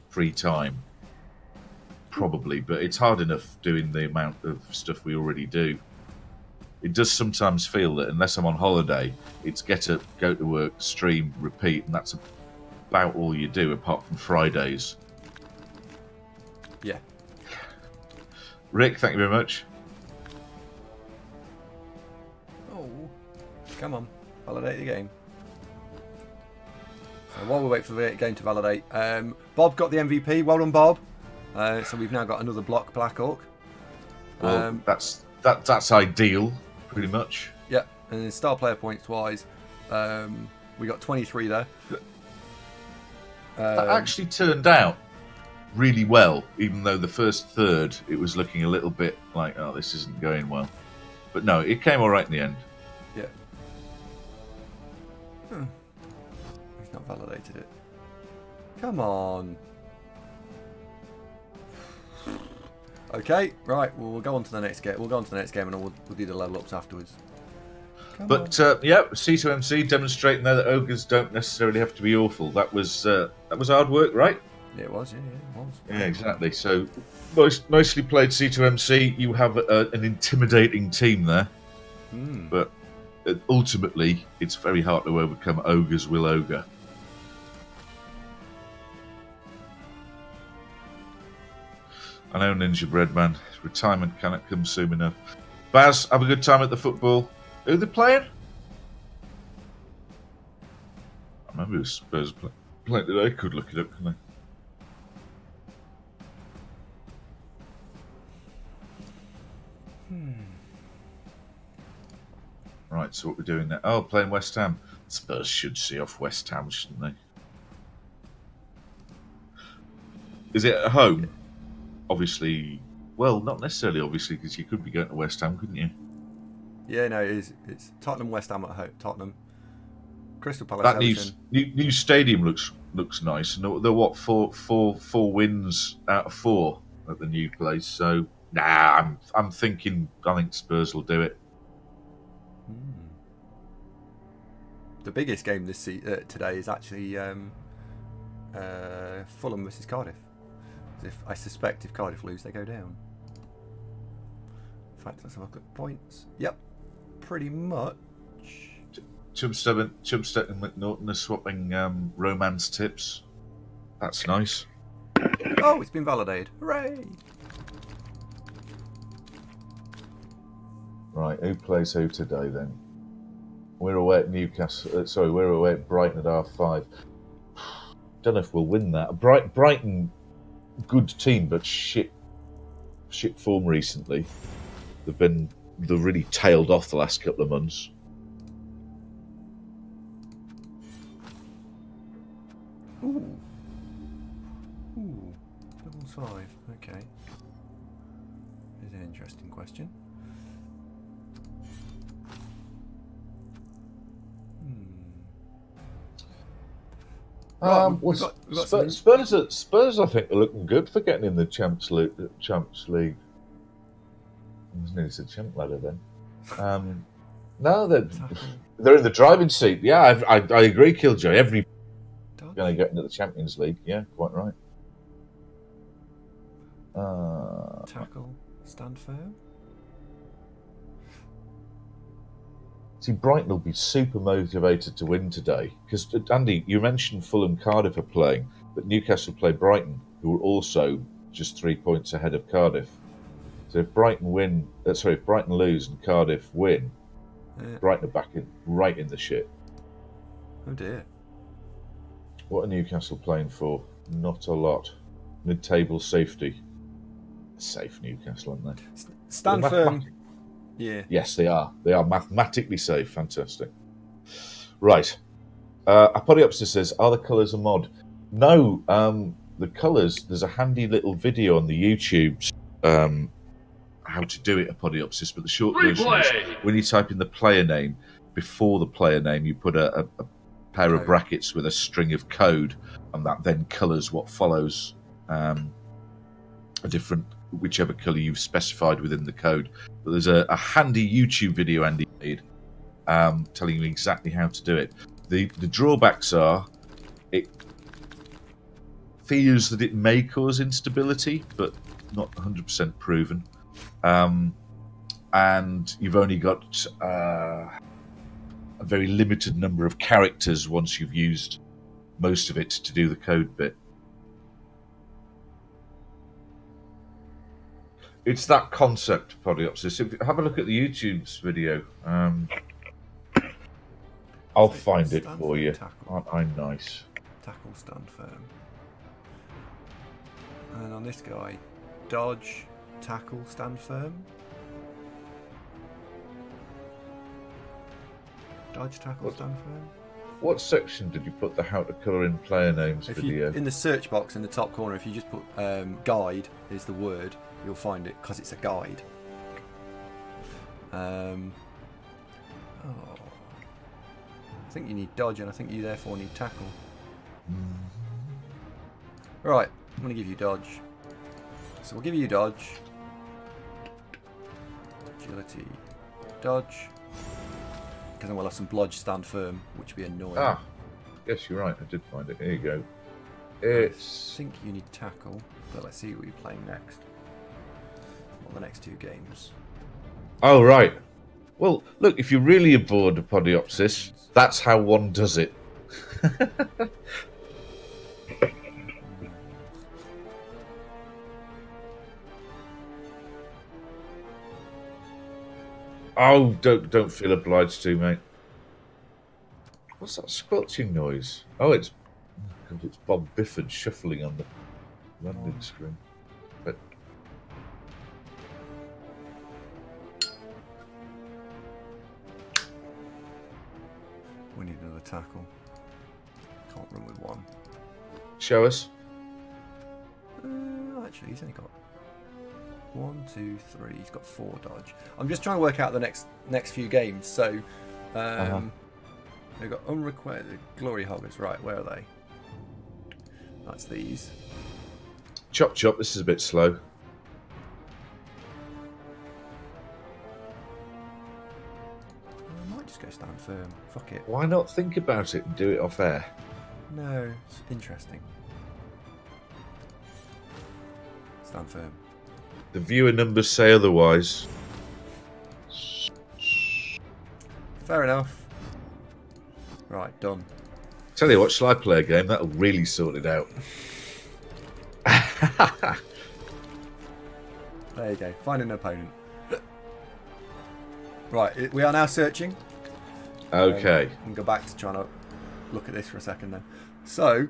free time. Probably, but it's hard enough doing the amount of stuff we already do. It does sometimes feel that unless I'm on holiday, it's get up, go to work, stream, repeat, and that's about all you do apart from Fridays. Yeah. Rick, thank you very much. Oh, come on, validate the game. So while we wait for the game to validate, Bob got the MVP. Well done, Bob. So we've now got another block Black Orc. Well, that's ideal, pretty much. Yeah, and then star player points wise, we got 23 there. That actually turned out really well, even though the first third it was looking a little bit like, oh, this isn't going well. But no, it came all right in the end. Yeah. He's not validated it. Come on. Okay, right. Well, we'll go on to the next game. We'll go on to the next game, and we'll do the level ups afterwards. But yeah, C2MC demonstrating there that ogres don't necessarily have to be awful. That was hard work, right? Yeah, it was. Yeah, it was. Yeah, exactly. So nicely played, C2MC. You have an intimidating team there, but ultimately, it's very hard to overcome. Ogres will ogre. I know, Ninja Breadman. Retirement cannot come soon enough. Baz, have a good time at the football. Who are they playing? I remember it was Spurs playing today. Could look it up, couldn't I? Right, so what we're doing now? Oh, playing West Ham. Spurs should see off West Ham, shouldn't they? Is it at home? Obviously, well, not necessarily obviously, because you could be going to West Ham, couldn't you? Yeah, no, it is. It's Tottenham, West Ham at home. Tottenham, Crystal Palace. That new stadium looks nice. And they're what four wins out of 4 at the new place. So I'm thinking I think Spurs will do it. The biggest game this today is actually Fulham versus Cardiff. I suspect if Cardiff lose, they go down. In fact, let's have a look at points. Yep, pretty much. Chumstead and McNaughton are swapping romance tips. That's nice. Oh, it's been validated. Hooray! Right, who plays who today then? We're away at Newcastle. Sorry, we're away at Brighton at R5. Don't know if we'll win that. Brighton, good team, but shit form recently. They've really tailed off the last couple of months. Ooh. Ooh. Level 5. Okay. Is an interesting question. Right, Well, we've got Spurs, I think, are looking good for getting in the Champs League. I nearly said Champ Ladder then. No, they're in the driving seat. Yeah, I agree, Killjoy. Every going to get into the Champions League. Yeah, quite right. Tackle, stand firm. See, Brighton will be super motivated to win today because, Andy, you mentioned Fulham, Cardiff are playing, but Newcastle play Brighton, who are also just 3 points ahead of Cardiff. So if Brighton lose and Cardiff win, Brighton are right in the shit. Oh dear. What are Newcastle playing for? Not a lot. Mid-table safety. Safe Newcastle, aren't they? Stand firm. Yeah. Yes, they are. They are mathematically safe. Fantastic. Right. Apodiopsis says, are the colours a mod? No. The colours, there's a handy little video on the YouTube how to do it, Apodiopsis, but the short version is when you type in the player name, before the player name, you put a pair of brackets with a string of code, and that then colours what follows a different, whichever colour you've specified within the code. But there's a handy YouTube video Andy made telling you exactly how to do it. The drawbacks are it fears that it may cause instability, but not 100% proven. And you've only got a very limited number of characters once you've used most of it to do the code bit. It's that concept, Podiopsis. Have a look at the YouTube's video. I'll find it for you. Aren't I nice? Tackle, stand firm. And on this guy, dodge, tackle, stand firm. Dodge, tackle, stand firm. What section did you put the how to colour in player names video? In the search box in the top corner, if you just put guide is the word, you'll find it because it's a guide. I think you need dodge, and I think you therefore need tackle. Right, I'm going to give you dodge. So we'll give you dodge. Agility. Dodge. Because then we'll have some blodge, stand firm, which would be annoying. Ah, yes, you're right. I did find it. Here you go. I think you need tackle, but let's see what you're playing next. Well, the next two games. Oh, right. Well, look, if you're really aboard of Podiopsis, that's how one does it. Oh, don't feel obliged to, mate. What's that squelching noise? Oh, it's Bob Bifford shuffling on the landing screen. But we need another tackle. Can't run with one. Show us. Actually, he's only got 1, 2, 3. He's got 4 dodge. I'm just trying to work out the next few games. So, they've got unrequited glory hoggers. Right, where are they? That's these. Chop chop. This is a bit slow. I might just go stand firm. Fuck it. Why not think about it and do it off air? No, it's interesting. Stand firm. The viewer numbers say otherwise. Fair enough. Right, done. Tell you what, shall I play a game? That'll really sort it out. There you go. Find an opponent. Right, we are now searching. Okay. And go back to trying to look at this for a second then. So,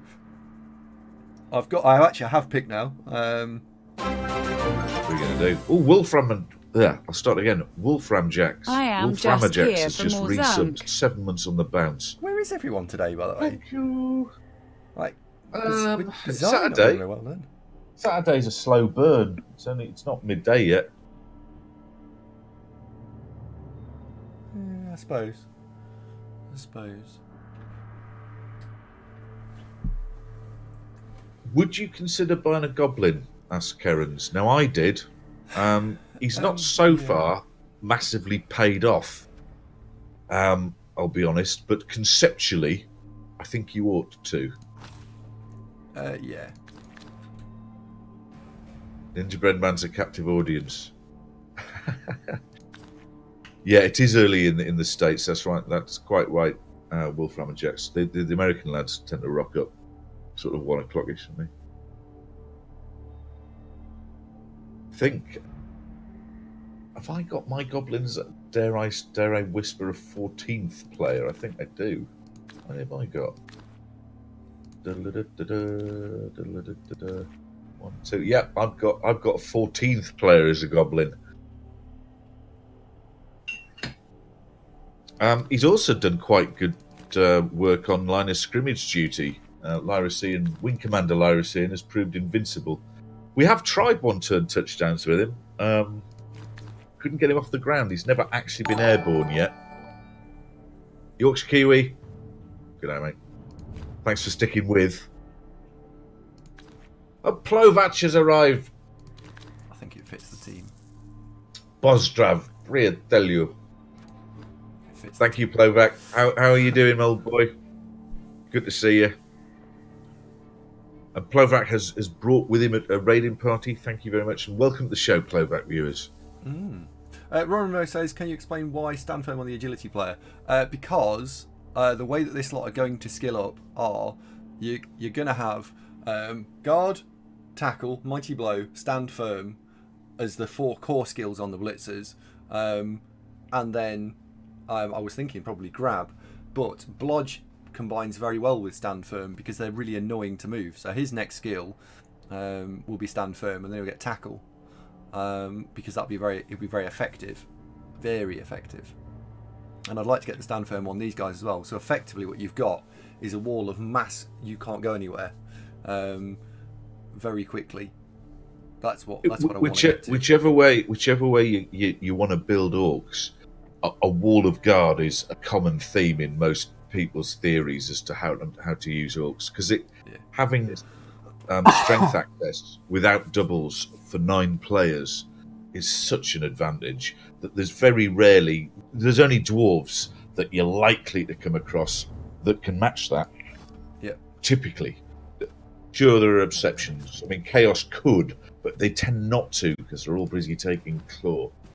I actually have picked now. What are we going to do? Oh, Wolfram and... Yeah, I'll start again. Wolfram Jacks. I am Wolfram just Jacks here has from just Mozambique. resubbed 7 months on the bounce. Where is everyone today, by the way? Thank you. Like, It's design not Saturday. very well then. Saturday's a slow burn. It's not midday yet. Yeah, I suppose. Would you consider buying a goblin? Asked Kerens. Now I did. He's not so far massively paid off. I'll be honest, but conceptually, I think you ought to. Yeah. Gingerbread Man's a captive audience. Yeah, it is early in the States. That's right. That's quite right. Wolfram and Jacks. The American lads tend to rock up sort of 1 o'clock-ish for me. Have I got my goblins? Dare I whisper a 14th player? I think I do. What have I got? 1, 2. Yeah, I've got a 14th player as a goblin. He's also done quite good work on line of scrimmage duty. Lyracean, Wing Commander Lyracean has proved invincible. We have tried 1-turn touchdowns with him. Couldn't get him off the ground. He's never actually been airborne yet. Yorkshire Kiwi. Good day, mate. Thanks for sticking with. A Plovach has arrived. I think it fits the team. Bozdrav, Priatelju. Thank you, Plovak. How are you doing, old boy? Good to see you. And Plovak has brought with him a raiding party. Thank you very much, and welcome to the show, Plovak viewers. Ron says, can you explain why stand firm on the agility player? Because the way that this lot are going to skill up are you're going to have guard, tackle, mighty blow, stand firm as the 4 core skills on the blitzers, and then I was thinking probably grab, but blodge combines very well with stand firm because they're really annoying to move. So his next skill will be stand firm, and then he'll get tackle because it'll be very effective, very effective. And I'd like to get the stand firm on these guys as well. So effectively, what you've got is a wall of mass. You can't go anywhere very quickly. That's what I want to get to. Whichever way you want to build orcs, a wall of guard is a common theme in most people's theories as to how to use orcs, because having strength access without doubles for 9 players is such an advantage that there's only dwarves that you're likely to come across that can match that. Yeah. Typically. Sure, there are exceptions. I mean, Chaos could, but they tend not to because they're all busy taking claw.